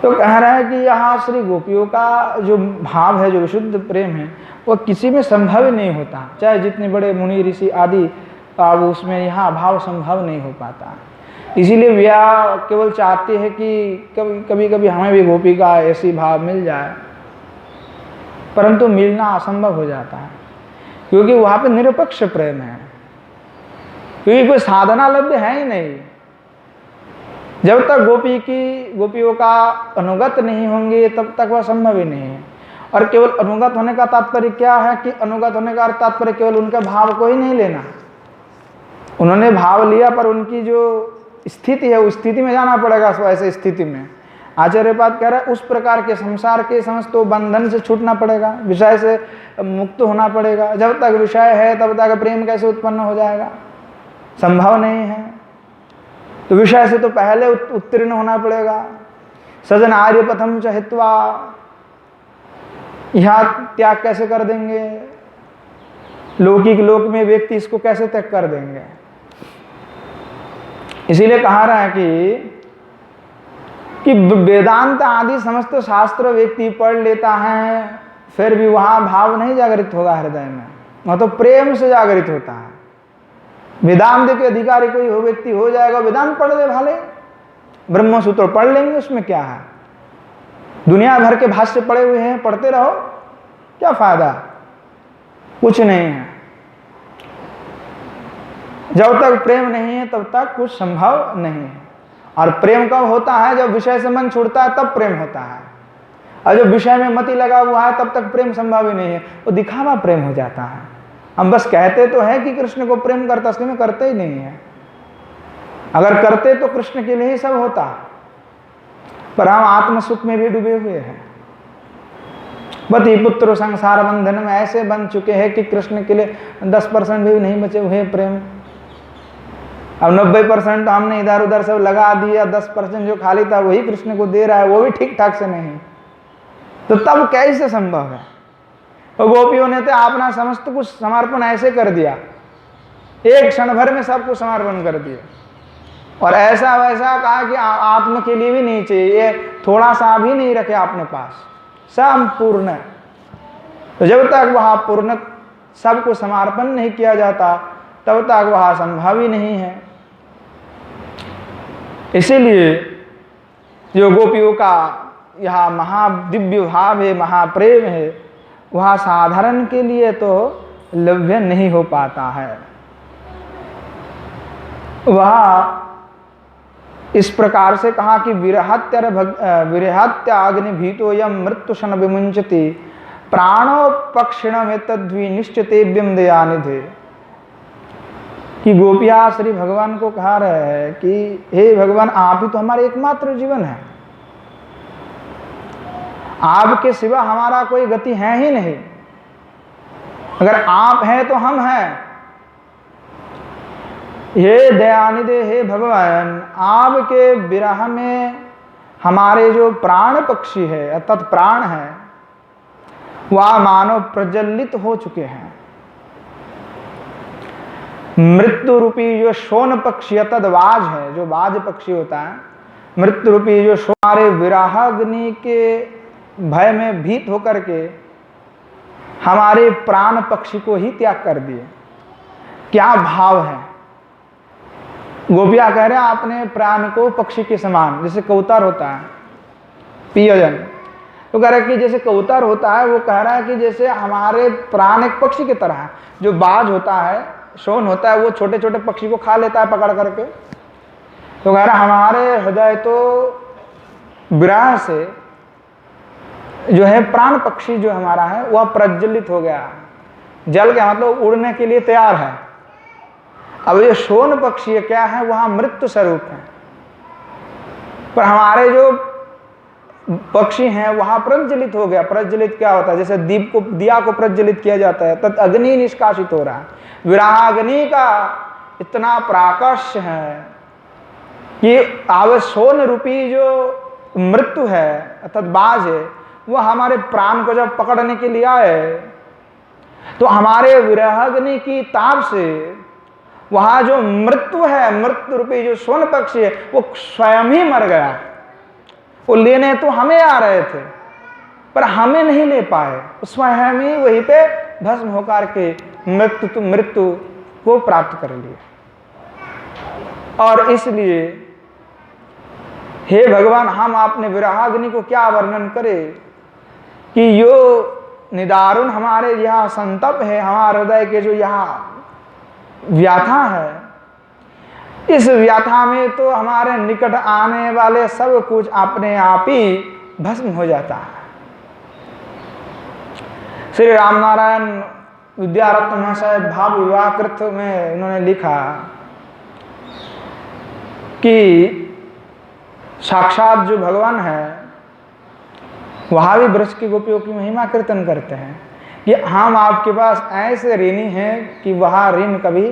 तो कह रहा है कि यहाँ श्री गोपियों का जो भाव है, जो विशुद्ध प्रेम है, वो किसी में संभव ही नहीं होता, चाहे जितने बड़े मुनि ऋषि आदि अब उसमें यहाँ भाव संभव नहीं हो पाता। इसीलिए व्याह केवल चाहते हैं कि कभी कभी हमें भी गोपी का ऐसी भाव मिल जाए, परंतु मिलना असंभव हो जाता है, क्योंकि वहाँ पे निरपेक्ष प्रेम है, क्योंकि कोई साधना लभ्य है ही नहीं। जब तक गोपियों का अनुगत नहीं होंगे तब तक वह संभव ही नहीं है। और केवल अनुगत होने का तात्पर्य क्या है कि अनुगत होने का तात्पर्य केवल उनके भाव को ही नहीं लेना, उन्होंने भाव लिया पर उनकी जो स्थिति है उस स्थिति में जाना पड़ेगा। ऐसे स्थिति में आचार्यपाद कह रहा है उस प्रकार के संसार के समस्त बंधन से छूटना पड़ेगा, विषय से मुक्त होना पड़ेगा। जब तक विषय है तब तक प्रेम कैसे उत्पन्न हो जाएगा, संभव नहीं है। तो विषय से तो पहले उत्तीर्ण होना पड़ेगा। सजन आर्य पथम चहित्वा, यहाँ त्याग कैसे कर देंगे, लौकिक लोक में व्यक्ति इसको कैसे त्याग कर देंगे। इसीलिए कहा रहा है कि वेदांत आदि समस्त शास्त्र व्यक्ति पढ़ लेता है फिर भी वहां भाव नहीं जागृत होगा हृदय में, वह तो प्रेम से जागृत होता है। वेदांत के अधिकारी कोई हो व्यक्ति हो जाएगा, वेदांत पढ़ ले भाले, ब्रह्मसूत्र पढ़ लेंगे, उसमें क्या है, दुनिया भर के भाष्य पढ़े हुए हैं, पढ़ते रहो, क्या फायदा, कुछ नहीं है। जब तक प्रेम नहीं है तब तक कुछ संभव नहीं है। और प्रेम कब होता है, जब विषय से मन छूटता है तब प्रेम होता है, और जब विषय में मति लगा हुआ है तब तक प्रेम संभव ही नहीं है, वो दिखावा प्रेम हो जाता है। हम बस कहते तो है कि कृष्ण को प्रेम करता, असली में करते ही नहीं है। अगर करते तो कृष्ण के लिए ही सब होता, पर हम आत्म सुख में भी डूबे हुए हैं। पति पुत्र संसार बंधन में ऐसे बन चुके हैं कि कृष्ण के लिए 10% भी नहीं बचे हुए प्रेम। अब 90% हमने इधर उधर सब लगा दिया, 10% जो खाली था वही कृष्ण को दे रहा है, वो भी ठीक ठाक से नहीं, तो तब कैसे संभव है? तो गोपियों ने तो अपना समस्त कुछ समर्पण ऐसे कर दिया, एक क्षण भर में सब कुछ समर्पण कर दिया, और ऐसा वैसा कहा कि आत्म के लिए भी नहीं चाहिए, ये थोड़ा सा भी नहीं रखे अपने पास, सब पूर्ण। तो जब तक वह पूर्ण सबको समर्पण नहीं किया जाता तब तक वह संभव ही नहीं है। इसीलिए जो गोपियों का यह महादिव्य भाव है, महाप्रेम है, वह साधारण के लिए तो लभ्य नहीं हो पाता है। वह इस प्रकार से कहा कि विरहत्याग्नि भीतो यम मृत्यु शन विमुंचति प्राणो पक्षिणम एतद्वि निश्चितेभ्यम दयानिधे, कि गोपिया श्री भगवान को कहा रहे हैं कि हे भगवान, आप ही तो हमारे एकमात्र जीवन है, आपके सिवा हमारा कोई गति है ही नहीं, अगर आप हैं तो हम हैं। हे दयानिधे, हे भगवान, आपके विरह में हमारे जो प्राण पक्षी है अर्थात प्राण है वह मानव प्रज्वलित हो चुके हैं। मृत्यु रूपी जो शोन पक्षी अर्थात बाज है, जो बाज पक्षी होता है, मृत्यु रूपी जो हमारे विरह अग्नि के भय में भीत होकर के हमारे प्राण पक्षी को ही त्याग कर दिए। क्या भाव है! गोपिया कह रहे हैं आपने प्राण को पक्षी के समान, जैसे कबूतर होता है पियोजन, तो कह रहा है कि जैसे कबूतर होता है, वो कह रहा है कि जैसे हमारे प्राण एक पक्षी की तरह है। जो बाज होता है, शोन होता है, वो छोटे छोटे पक्षी को खा लेता है पकड़ करके, तो कह रहा है हमारे हृदय तो विरह से जो है प्राण पक्षी जो हमारा है वह प्रज्वलित हो गया, जल गया, मतलब उड़ने के लिए तैयार है। अब ये शोन पक्षी क्या है, वह मृत्यु स्वरूप है, पर हमारे जो पक्षी हैं वह प्रज्वलित हो गया। प्रज्वलित क्या होता है? जैसे दीप को, दिया को प्रज्वलित किया जाता है, तत् अग्नि निष्कासित हो रहा है। विराग्नि का इतना प्राकर्ष है कि अब शोन रूपी जो मृत्यु है अर्थात बाज है, वह हमारे प्राण को जब पकड़ने के लिए आए तो हमारे विरहाग्नि की ताप से वहां जो मृत्यु है, मृत्यु रूपी जो स्वर्ण पक्षी है, वो स्वयं ही मर गया। वो लेने तो हमें आ रहे थे पर हमें नहीं ले पाए, स्वयं ही वहीं पे भस्म होकर के मृत्यु को प्राप्त कर लिए। और इसलिए हे भगवान, हम आपने विरहाग्नि को क्या वर्णन करें कि यो निदारुण हमारे यहाँ संतप है, हमारे हृदय के जो यहाँ व्याथा है, इस व्याथा में तो हमारे निकट आने वाले सब कुछ अपने आप ही भस्म हो जाता है। श्री रामनारायण विद्यारत्न महाशय भाव विवाहकृत में उन्होंने लिखा कि साक्षात जो भगवान है वहाँ भी ब्रज की गोपियों की महिमा कीर्तन करते हैं कि हम आपके पास ऐसे ऋणी हैं कि वह ऋण कभी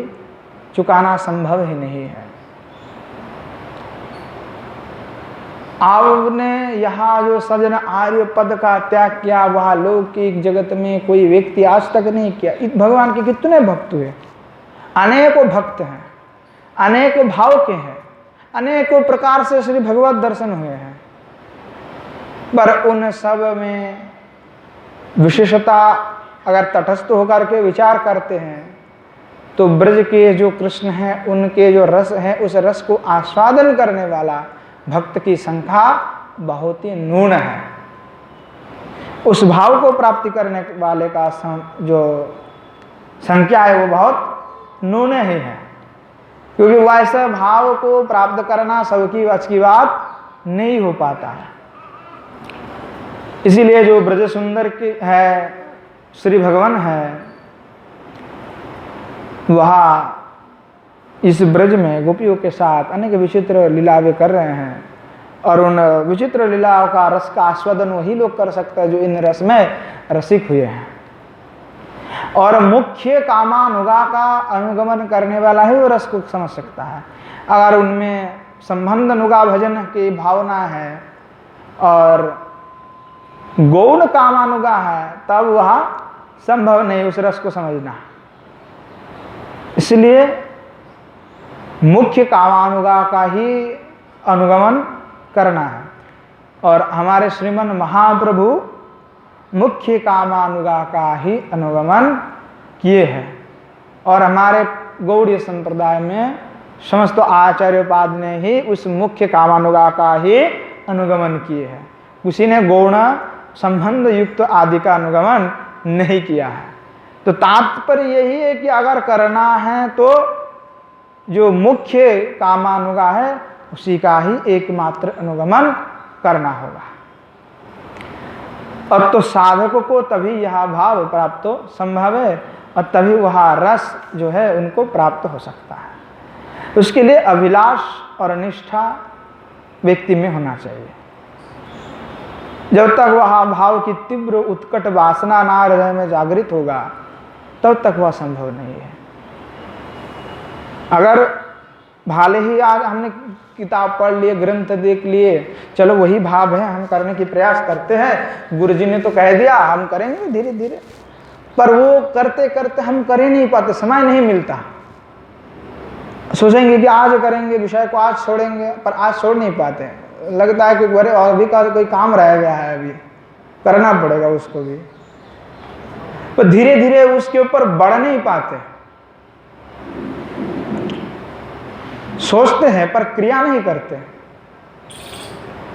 चुकाना संभव ही नहीं है। आपने यहाँ जो सजन आर्य पद का त्याग किया, वह लौकिक जगत में कोई व्यक्ति आज तक नहीं किया। भगवान के कितने भक्त हुए, अनेकों भक्त हैं, अनेकों भाव के हैं, अनेकों प्रकार से श्री भगवत दर्शन हुए हैं, पर उन सब में विशेषता अगर तटस्थ होकर के विचार करते हैं तो ब्रज के जो कृष्ण हैं उनके जो रस है, उस रस को आस्वादन करने वाला भक्त की संख्या बहुत ही न्यून है। उस भाव को प्राप्ति करने वाले का जो संख्या है वो बहुत न्यून ही है, क्योंकि वैसे भाव को प्राप्त करना सबकी वश की बात नहीं हो पाता है। इसीलिए जो ब्रज सुंदर की है, श्री भगवान है, वह इस ब्रज में गोपियों के साथ अनेक विचित्र लीलावे कर रहे हैं और उन विचित्र लीलाओं का रस का आस्वादन वही लोग कर सकते हैं जो इन रस में रसिक हुए हैं। और मुख्य कामानुगा का अनुगमन करने वाला ही वो रस को समझ सकता है। अगर उनमें संबंध अनुगा भजन की भावना है और गौण कामानुगा है, तब वह संभव नहीं उस रस को समझना। इसलिए मुख्य कामानुगा का ही अनुगमन करना है। और हमारे श्रीमन महाप्रभु मुख्य कामानुगा का ही अनुगमन किए हैं। और हमारे गौड़ीय संप्रदाय में समस्त आचार्योपाद ने ही उस मुख्य कामानुगा का ही अनुगमन किए हैं। किसी ने गौण संबंध युक्त आदि का अनुगमन नहीं किया है। तो तात्पर्य यही है कि अगर करना है तो जो मुख्य कामानुगा है उसी का ही एकमात्र अनुगमन करना होगा। अब तो साधकों को तभी यह भाव प्राप्त संभव है और तभी वह रस जो है उनको प्राप्त हो सकता है। उसके लिए अभिलाष और निष्ठा व्यक्ति में होना चाहिए। जब तक वह भाव की तीव्र उत्कट वासना ना हृदय में जागृत होगा तब तक वह संभव नहीं है। अगर भाले ही आज हमने किताब पढ़ लिए, ग्रंथ देख लिए, चलो वही भाव है, हम करने की प्रयास करते हैं, गुरुजी ने तो कह दिया हम करेंगे धीरे धीरे, पर वो करते करते हम कर ही नहीं पाते, समय नहीं मिलता। सोचेंगे कि आज करेंगे, विषय को आज छोड़ेंगे, पर आज छोड़ नहीं पाते। लगता है कि अरे और भी कोई काम रह गया है, अभी करना पड़ेगा उसको भी, पर धीरे धीरे उसके ऊपर बढ़ नहीं पाते। सोचते हैं पर क्रिया नहीं करते।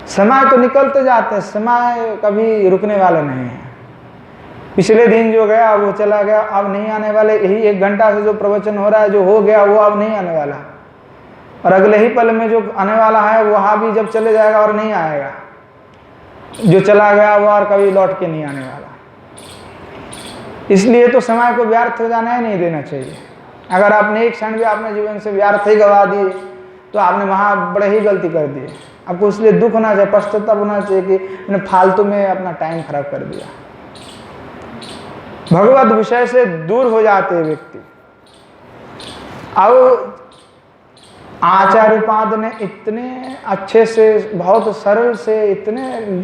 समय तो निकलते जाते हैं, समय कभी रुकने वाला नहीं है। पिछले दिन जो गया वो चला गया, अब नहीं आने वाले। यही 1 घंटा से जो प्रवचन हो रहा है, जो हो गया वो अब नहीं आने वाला, और अगले ही पल में जो आने वाला है वहाँ भी जब चले जाएगा और नहीं आएगा। जो चला गया वो और कभी लौट के नहीं आने वाला। इसलिए तो समय को व्यर्थ हो जाना ही नहीं देना चाहिए। अगर आपने एक क्षण भी अपने जीवन से व्यर्थ ही गवा दिए तो आपने वहाँ बड़े ही गलती कर दी। आपको इसलिए दुख होना चाहिए, पश्चाताप होना चाहिए कि मैंने फालतू में अपना टाइम खराब कर दिया। भगवत विषय से दूर हो जाते हैं व्यक्ति। अब आचार्योपाद ने इतने अच्छे से, बहुत सरल से, इतने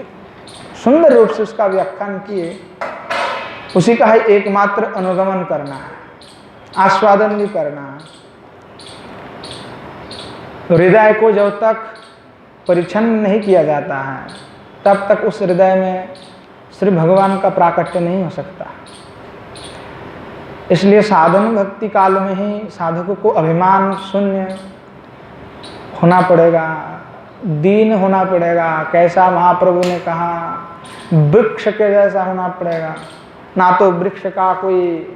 सुंदर रूप से उसका व्याख्यान किए। उसी का ही एकमात्र अनुगमन करना है, आस्वादन भी करना है। हृदय को जब तक परिच्छन्न नहीं किया जाता है तब तक उस हृदय में श्री भगवान का प्राकट्य नहीं हो सकता। इसलिए साधन भक्ति काल में ही साधकों को अभिमान शून्य होना पड़ेगा, दीन होना पड़ेगा। कैसा महाप्रभु ने कहा, वृक्ष के जैसा होना पड़ेगा। ना तो वृक्ष का कोई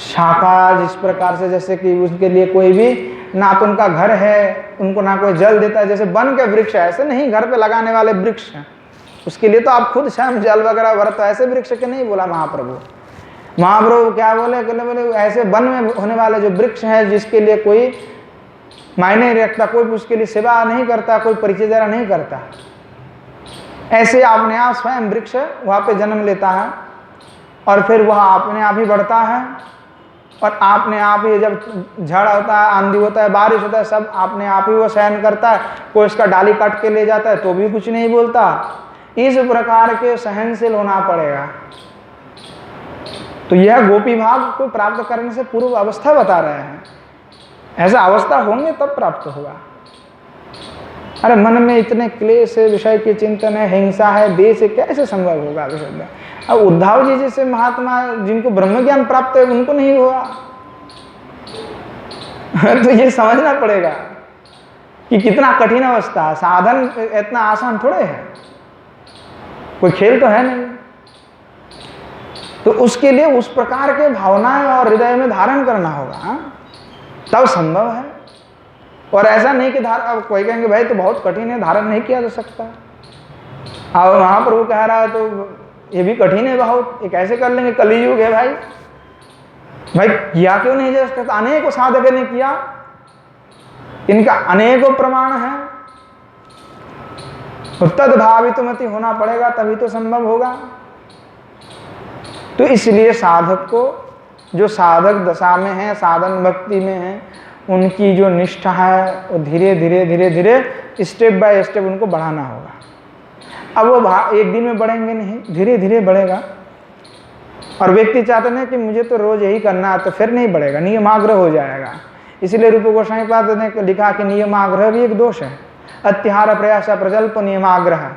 शाखा जिस प्रकार से, जैसे कि उसके लिए कोई भी, ना तो उनका घर है, उनको ना कोई जल देता है, जैसे बन के वृक्ष है, ऐसे नहीं घर पे लगाने वाले वृक्ष हैं। उसके लिए तो आप खुद स्वयं जल वगैरह भरते, ऐसे वृक्ष के नहीं बोला महाप्रभु। महाप्रभु क्या बोले, बोले ऐसे वन में होने वाले जो वृक्ष है, जिसके लिए कोई मायने नहीं रखता, कोई उसके लिए सेवा नहीं करता, कोई परिचर्या नहीं करता, ऐसे अपने आप स्वयं वृक्ष वहाँ पे जन्म लेता है और फिर वह अपने आप ही बढ़ता है। और आपने आप ही, जब झड़ होता है, आंधी होता है, बारिश होता है, सब आपने आप ही वो सहन करता है। कोई इसका डाली काट के ले जाता है तो भी कुछ नहीं बोलता। इस प्रकार के सहनशील होना पड़ेगा। तो यह गोपी भाव को प्राप्त करने से पूर्व अवस्था बता रहे हैं। ऐसा अवस्था होंगे तब प्राप्त होगा। अरे मन में इतने क्लेश है, विषय के चिंतन है, हिंसा है, देश है, कैसे संभव होगा विषय में? अब उद्धव जी जैसे महात्मा जिनको ब्रह्म ज्ञान प्राप्त है उनको नहीं हुआ। तो ये समझना पड़ेगा कि कितना कठिन अवस्था है। साधन इतना आसान थोड़े है, कोई खेल तो है नहीं। तो उसके लिए उस प्रकार के भावनाएं और हृदय में धारण करना होगा, तब संभव है। और ऐसा नहीं कि अब कोई कहेंगे भाई तो बहुत कठिन है, धारण नहीं किया जा सकता। अब महाप्रभु कह रहा है तो ये भी कठिन है बहुत, ये कैसे कर लेंगे, कलियुग है भाई। भाई किया क्यों नहीं जा सकता? अनेकों साधक ने किया, इनका अनेकों प्रमाण है। तो तद्भावितमति होना पड़ेगा, तभी तो संभव होगा। तो इसलिए साधक को, जो साधक दशा में है, साधन भक्ति में है, उनकी जो निष्ठा है वो धीरे धीरे धीरे धीरे स्टेप बाय स्टेप उनको बढ़ाना होगा। अब वो एक दिन में बढ़ेंगे नहीं, धीरे धीरे बढ़ेगा। और व्यक्ति चाहते हैं कि मुझे तो रोज यही करना है, तो फिर नहीं बढ़ेगा, नियमाग्रह हो जाएगा। इसलिए रूप गोस्वामी पाद ने लिखा कि नियमाग्रह भी एक दोष है। अत्याहार प्रयास प्रजल्प नियमाग्रह,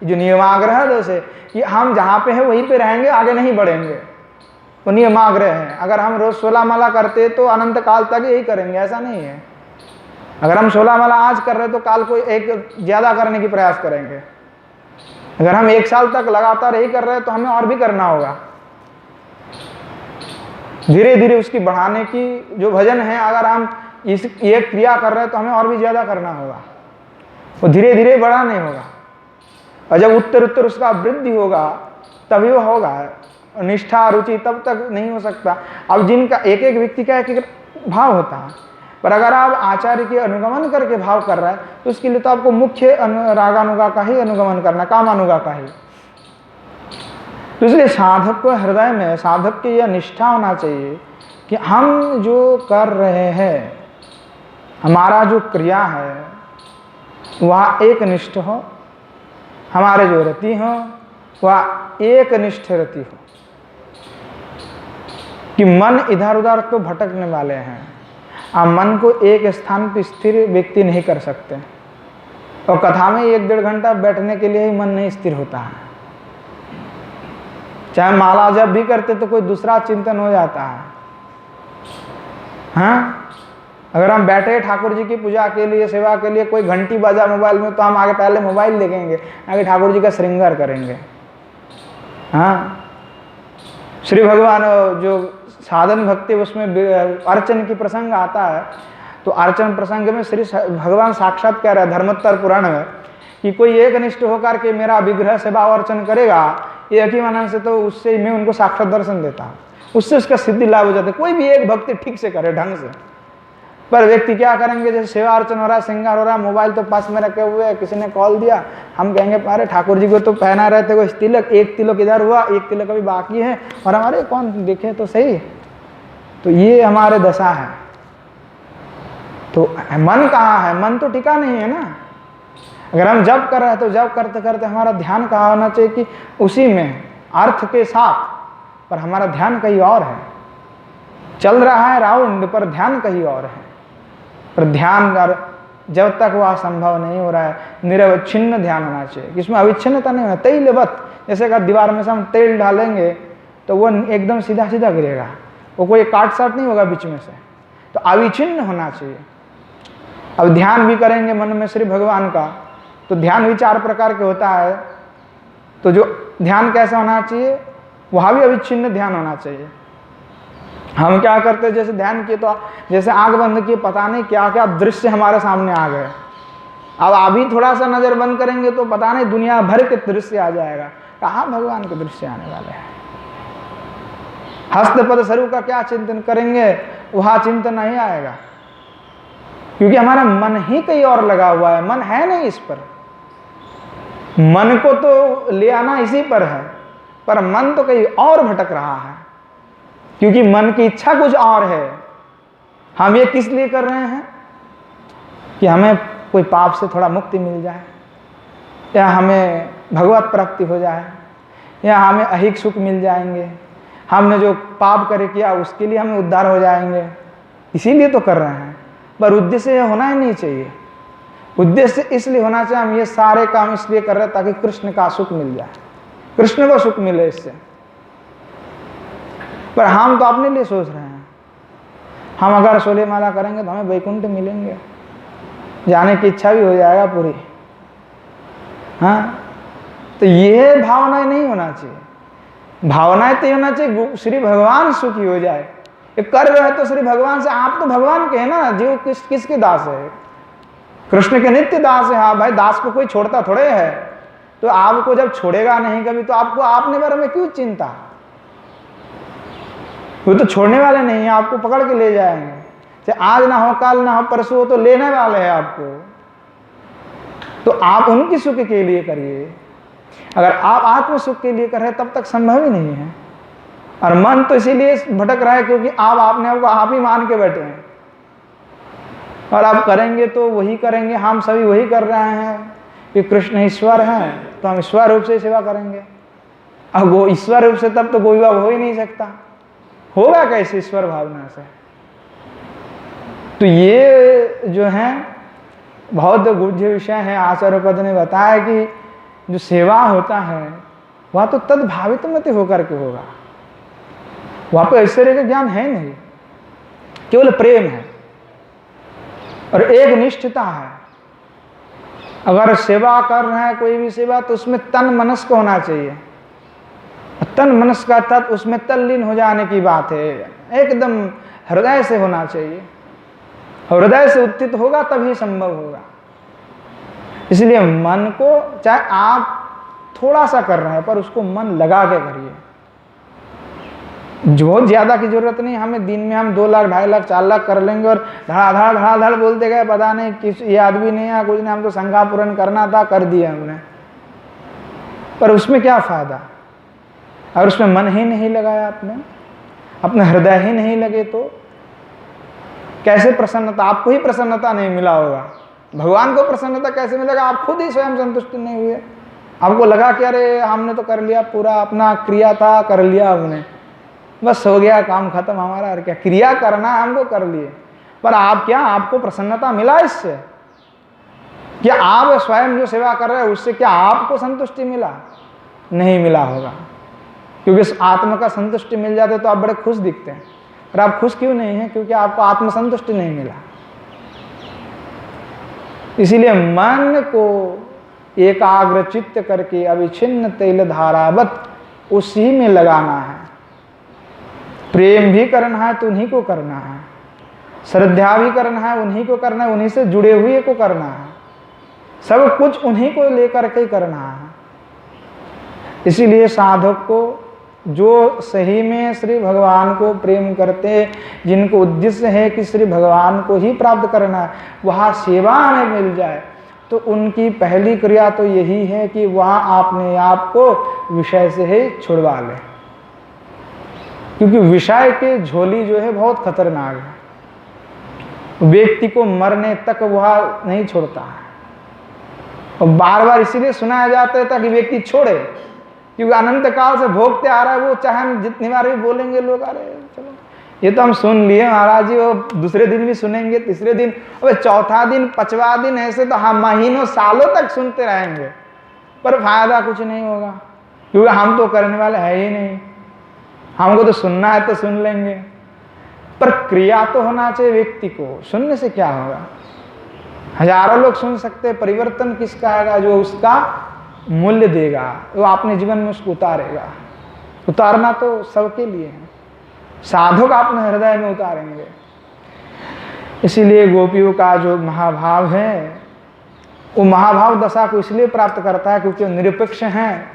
जो नियमाग्रह दोष है कि हम जहाँ पे है वहीं पे रहेंगे, आगे नहीं बढ़ेंगे, वो नियमाग्रह है। अगर हम रोज 16 माला करते तो अनंत काल तक यही करेंगे, ऐसा नहीं है। अगर हम 16 माला आज कर रहे तो काल को एक ज्यादा करने की प्रयास करेंगे। अगर हम 1 साल तक लगातार यही कर रहे हैं तो हमें और भी करना होगा। धीरे धीरे उसकी बढ़ाने की जो भजन है, अगर हम ये क्रिया कर रहे हैं तो हमें और भी ज्यादा करना होगा। वो धीरे धीरे बड़ा नहीं होगा, और जब उत्तर उत्तर उसका वृद्धि होगा तभी वो होगा। निष्ठा रुचि तब तक नहीं हो सकता। अब जिनका एक एक व्यक्ति का एक एक भाव होता है, पर अगर आप आचार्य के अनुगमन करके भाव कर रहा है तो उसके लिए तो आपको मुख्य रागानुगा का ही अनुगमन करना, कामानुगा का ही। तो इसलिए साधक को हृदय में, साधक की यह निष्ठा होना चाहिए कि हम जो कर रहे हैं, हमारा जो क्रिया है वह एक निष्ठ हो, हमारे जो रति हो वह एक निष्ठ रति हो, कि मन इधर उधर तो भटकने वाले हैं। आप मन को एक स्थान पर स्थिर व्यक्ति नहीं कर सकते, और कथा में 1-1.5 घंटा बैठने के लिए ही मन नहीं स्थिर होता है। चाहे माला जब भी करते तो कोई दूसरा चिंतन हो जाता है। हाँ, अगर हम बैठे ठाकुर जी की पूजा के लिए, सेवा के लिए, कोई घंटी बजा मोबाइल में, तो हम आगे पहले मोबाइल देखेंगे, आगे ठाकुर जी का श्रृंगार करेंगे। हाँ, श्री भगवान जो साधन भक्ति उसमें अर्चन की प्रसंग आता है, तो अर्चन प्रसंग में श्री भगवान साक्षात कह रहे हैं धर्मोत्तर पुराण में कि कोई एक निष्ठ होकर के मेरा विग्रह सेवा अर्चन करेगा, एक ही मन से, तो उससे मैं उनको साक्षात दर्शन देता हूँ, उससे उसका सिद्धि लाभ हो जाता है। कोई भी एक भक्ति ठीक से करे, ढंग से। पर व्यक्ति क्या करेंगे, जैसे सेवा अर्चन हो रहा है, श्रृंगार हो रहा है, मोबाइल तो पास में रखे हुए है, किसी ने कॉल दिया, हम कहेंगे अरे ठाकुर जी को तो पहना रहे थे, वो तिलक, एक तिलक इधर हुआ, एक तिलक अभी बाकी है, और हमारे कौन देखे तो सही। तो ये हमारे दशा है। तो मन कहाँ है? मन तो टिका नहीं है ना। अगर हम जप कर रहे हैं तो जप करते करते हमारा ध्यान कहाँ होना चाहिए कि उसी में अर्थ के साथ, पर हमारा ध्यान कहीं और है। चल रहा है राउंड, पर ध्यान कहीं और है। पर ध्यान कर जब तक वह संभव नहीं हो रहा है, निरवच्छिन्न ध्यान होना चाहिए, इसमें अविच्छिन्नता नहीं होना। तैलवत, जैसे अगर दीवार में से हम तेल डालेंगे तो वो एकदम सीधा सीधा गिरेगा, वो कोई काट साट नहीं होगा बीच में से। तो अविच्छिन्न होना चाहिए। अब ध्यान भी करेंगे मन में श्री भगवान का, तो ध्यान भी 4 प्रकार के होता है। तो जो ध्यान कैसा होना चाहिए, वहाँ भी अविच्छिन्न ध्यान होना चाहिए। हम क्या करते हैं, जैसे ध्यान किए तो जैसे आंख बंद किए, पता नहीं क्या क्या दृश्य हमारे सामने आ गए। अब अभी थोड़ा सा नजर बंद करेंगे तो पता नहीं दुनिया भर के दृश्य आ जाएगा। कहाँ भगवान के दृश्य आने वाले हैं। हस्तपद स्वरूप का क्या चिंतन करेंगे, वहाँ चिंतन नहीं आएगा, क्योंकि हमारा मन ही कहीं और लगा हुआ है। मन है नहीं इस पर। मन को तो ले आना इसी पर है, पर मन तो कहीं और भटक रहा है, क्योंकि मन की इच्छा कुछ और है। हम ये किस लिए कर रहे हैं कि हमें कोई पाप से थोड़ा मुक्ति मिल जाए, या हमें भगवत प्राप्ति हो जाए, या हमें अहिक सुख मिल जाएंगे, हमने जो पाप करे किया उसके लिए हमें उद्धार हो जाएंगे, इसीलिए तो कर रहे हैं। पर उद्देश्य होना ही नहीं चाहिए। उद्देश्य इसलिए होना चाहिए, हम ये सारे काम इसलिए कर रहे हैं ताकि कृष्ण का सुख मिल जाए, कृष्ण को सुख मिले इससे। पर हम तो अपने लिए सोच रहे हैं, हम अगर 16 माला करेंगे तो हमें वैकुंठ मिलेंगे, जाने की इच्छा भी हो जाएगा पूरी। हाँ, तो ये भावनाएं नहीं होना चाहिए। भावनाएं तो होना चाहिए श्री भगवान सुखी हो जाए। ये कर रहे हैं तो श्री भगवान से, आप तो भगवान के हैं ना, जीव किसके दास है? कृष्ण के नित्य दास है। हाँ भाई, दास को कोई छोड़ता थोड़े है। तो आपको जब छोड़ेगा नहीं कभी, तो आपको आपने बारे में क्यों चिंता? वो तो छोड़ने वाले नहीं है, आपको पकड़ के ले जाएंगे। चाहे आज ना हो, कल ना हो, परसों हो, तो लेने वाले हैं आपको। तो आप उनकी सुख के लिए करिए। अगर आप आत्म सुख के लिए कर रहे हैं तब तक संभव ही नहीं है। और मन तो इसीलिए भटक रहा है क्योंकि आप अपने आप को आप ही मान के बैठे हैं, और आप करेंगे तो वही करेंगे, हम सभी वही कर रहे हैं कि कृष्ण ईश्वर हैं तो हम ईश्वर रूप से सेवा करेंगे। अब वो ईश्वर रूप से तब तो कोई भाव हो ही नहीं सकता, होगा कैसे ईश्वर भावना से? तो ये जो है बहुत गुह्य विषय है। आचार्य पद ने बताया कि जो सेवा होता है वह तो तद्भावित मत होकर के होगा, वहां पर ऐश्वर्य का ज्ञान है नहीं, केवल प्रेम है और एक निष्ठता है। अगर सेवा कर रहे हैं कोई भी सेवा तो उसमें तन मनस को होना चाहिए। तन मनस का तत् उसमें तल्लीन हो जाने की बात है, एकदम हृदय से होना चाहिए। हृदय से उत्थित होगा तभी संभव होगा। इसलिए मन को, चाहे आप थोड़ा सा कर रहे हैं पर उसको मन लगा के करिए। जो ज्यादा की जरूरत नहीं, हमें दिन में हम 2 लाख 2.5 लाख 4 लाख कर लेंगे और धड़ाधड़ बोलते गए, पता नहीं किस ये आदमी नहीं है कुछ नहीं, हम तो संज्ञा पूर्ण करना था कर दिया हमने, पर उसमें क्या फायदा? और उसमें मन ही नहीं लगाया आपने, अपने हृदय ही नहीं लगे तो कैसे प्रसन्नता? आपको ही प्रसन्नता नहीं मिला होगा, भगवान को प्रसन्नता कैसे मिलेगा? आप खुद ही स्वयं संतुष्ट नहीं हुए। आपको लगा कि अरे हमने तो कर लिया, पूरा अपना क्रिया था कर लिया हमने, बस हो गया काम खत्म हमारा। और क्या क्रिया करना है हमको कर लिए, पर आप क्या, आपको प्रसन्नता मिला इससे? क्या आप स्वयं जो सेवा कर रहे हैं उससे क्या आपको संतुष्टि मिला? नहीं मिला होगा, क्योंकि आत्मा का संतुष्टि मिल जाते तो आप बड़े खुश दिखते हैं। और आप खुश क्यों नहीं हैं? क्योंकि आपको आत्मसंतुष्टि नहीं मिला। इसीलिए मन को एकाग्र चित्त करके अविच्छिन्न तैल धारावत उसी में लगाना है। प्रेम भी करना है तो उन्हीं को करना है, श्रद्धा भी करना है उन्हीं को करना है, उन्हीं से जुड़े हुए को करना है, सब कुछ उन्हीं को लेकर के करना है। इसीलिए साधक को जो सही में श्री भगवान को प्रेम करते, जिनको उद्देश्य है कि श्री भगवान को ही प्राप्त करना है, वहाँ सेवा में मिल जाए, तो उनकी पहली क्रिया तो यही है कि वहाँ अपने आप को विषय से ही छुड़वा ले। क्योंकि विषय के झोली जो है बहुत खतरनाक है, व्यक्ति को मरने तक वह नहीं छोड़ता है। और बार बार इसीलिए सुनाया जाता है ताकि व्यक्ति छोड़े, क्योंकि अनंत काल से भोगते आ रहा है वो, चाहे हम जितनी बार भी बोलेंगे लोग अरे चलो ये तो हम सुन लिए महाराज जी, वो दूसरे दिन भी सुनेंगे, तीसरे दिन, अबे चौथा दिन, 5वां दिन, ऐसे तो हम महीनों सालों तक सुनते रहेंगे, पर फायदा कुछ नहीं होगा, क्योंकि हम तो करने वाले है ही नहीं। हमको तो सुनना है तो सुन लेंगे, पर क्रिया तो होना चाहिए व्यक्ति को। सुनने से क्या होगा? हजारों लोग सुन सकते, परिवर्तन किसका आएगा? जो उसका मूल्य देगा, वो अपने जीवन में उसको उतारेगा। उतारना तो सबके लिए है, साधक अपने हृदय में उतारेंगे। इसीलिए गोपियों का जो महाभाव है, वो महाभाव दशा को इसलिए प्राप्त करता है क्योंकि वो निरपेक्ष हैं,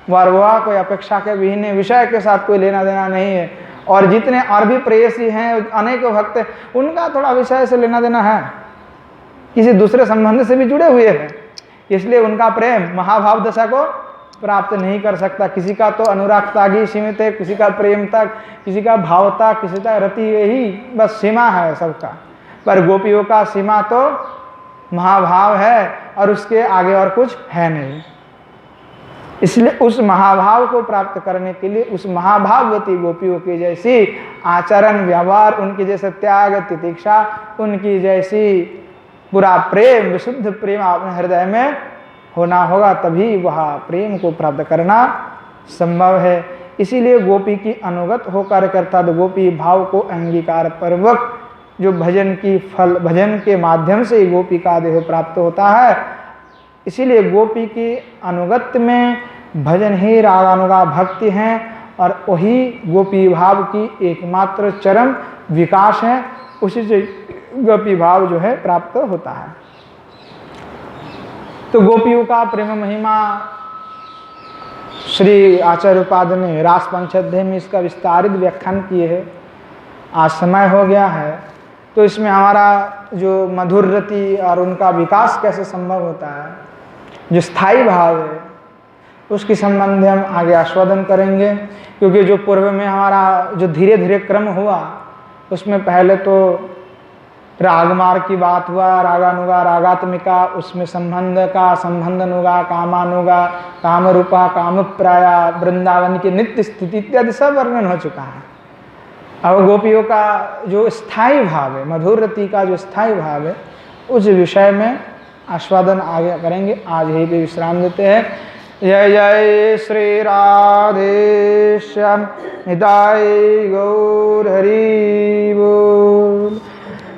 वह कोई अपेक्षा के विहीन है, विषय के साथ कोई लेना देना नहीं है। और जितने और भी प्रेयसी हैं, अनेक भक्त, उनका थोड़ा विषय से लेना देना है, किसी दूसरे संबंध से भी जुड़े हुए हैं, इसलिए उनका प्रेम महाभाव दशा को प्राप्त नहीं कर सकता। किसी का तो अनुराग तक ही सीमित है, किसी का प्रेम तक, किसी का भाव तक, किसी का रति, यही बस सीमा है सबका। पर गोपियों का सीमा तो महाभाव है और उसके आगे और कुछ है नहीं। इसलिए उस महाभाव को प्राप्त करने के लिए उस महाभाववती गोपियों की जैसी आचरण व्यवहार, उनकी जैसे त्याग तितिक्षा, उनकी जैसी पूरा प्रेम, विशुद्ध प्रेम अपने हृदय में होना होगा, तभी वह प्रेम को प्राप्त करना संभव है। इसीलिए गोपी की अनुगत होकर अर्थात गोपी भाव को अंगीकार पूर्वक जो भजन की फल, भजन के माध्यम से गोपी का देह प्राप्त होता है। इसीलिए गोपी की अनुगत्य में भजन ही रागानुगा भक्ति है और वही गोपी भाव की एकमात्र चरम विकास है। उसी से गोपी भाव जो है प्राप्त होता है। तो गोपियों का प्रेम महिमा श्री आचार्य उपाध्याय ने रास पंचाध्याय में इसका विस्तारित व्याख्यान किए है। आज समय हो गया है तो इसमें हमारा जो मधुर रति और उनका विकास कैसे संभव होता है जो स्थायी भाव है उसके संबंध में हम आगे आस्वादन करेंगे। क्योंकि जो पूर्व में हमारा जो धीरे धीरे क्रम हुआ उसमें पहले तो रागमार्ग की बात हुआ, रागानुगा रागात्मिका, उसमें संबंध का संबंधनुगा, कामानुगा, कामरूपा, कामप्राया, वृंदावन की नित्य स्थिति इत्यादि सब वर्णन हो चुका है। अब गोपियों का जो स्थायी भाव है, मधुर रति का जो स्थायी भाव है, उस विषय में आस्वादन आगे करेंगे। आज यही पे विश्राम देते हैं। जय जय श्री राधे श्याम निताय गौर हरि बोल।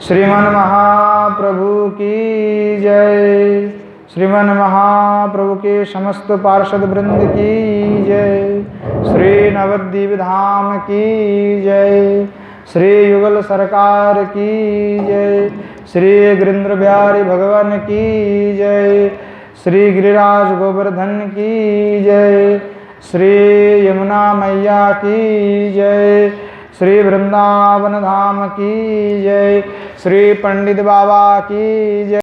श्रीमन महाप्रभु की जय। श्रीमन महाप्रभु के समस्त पार्षद वृंद की जय। श्री नवद्वीप धाम की जय। श्री युगल सरकार की जय। श्री गिरिंद्र बिहारी भगवान की जय। श्री गिरिराज गोवर्धन की जय। श्री यमुना मैया की जय। श्री वृंदावन धाम की जय। श्री पंडित बाबा की जय।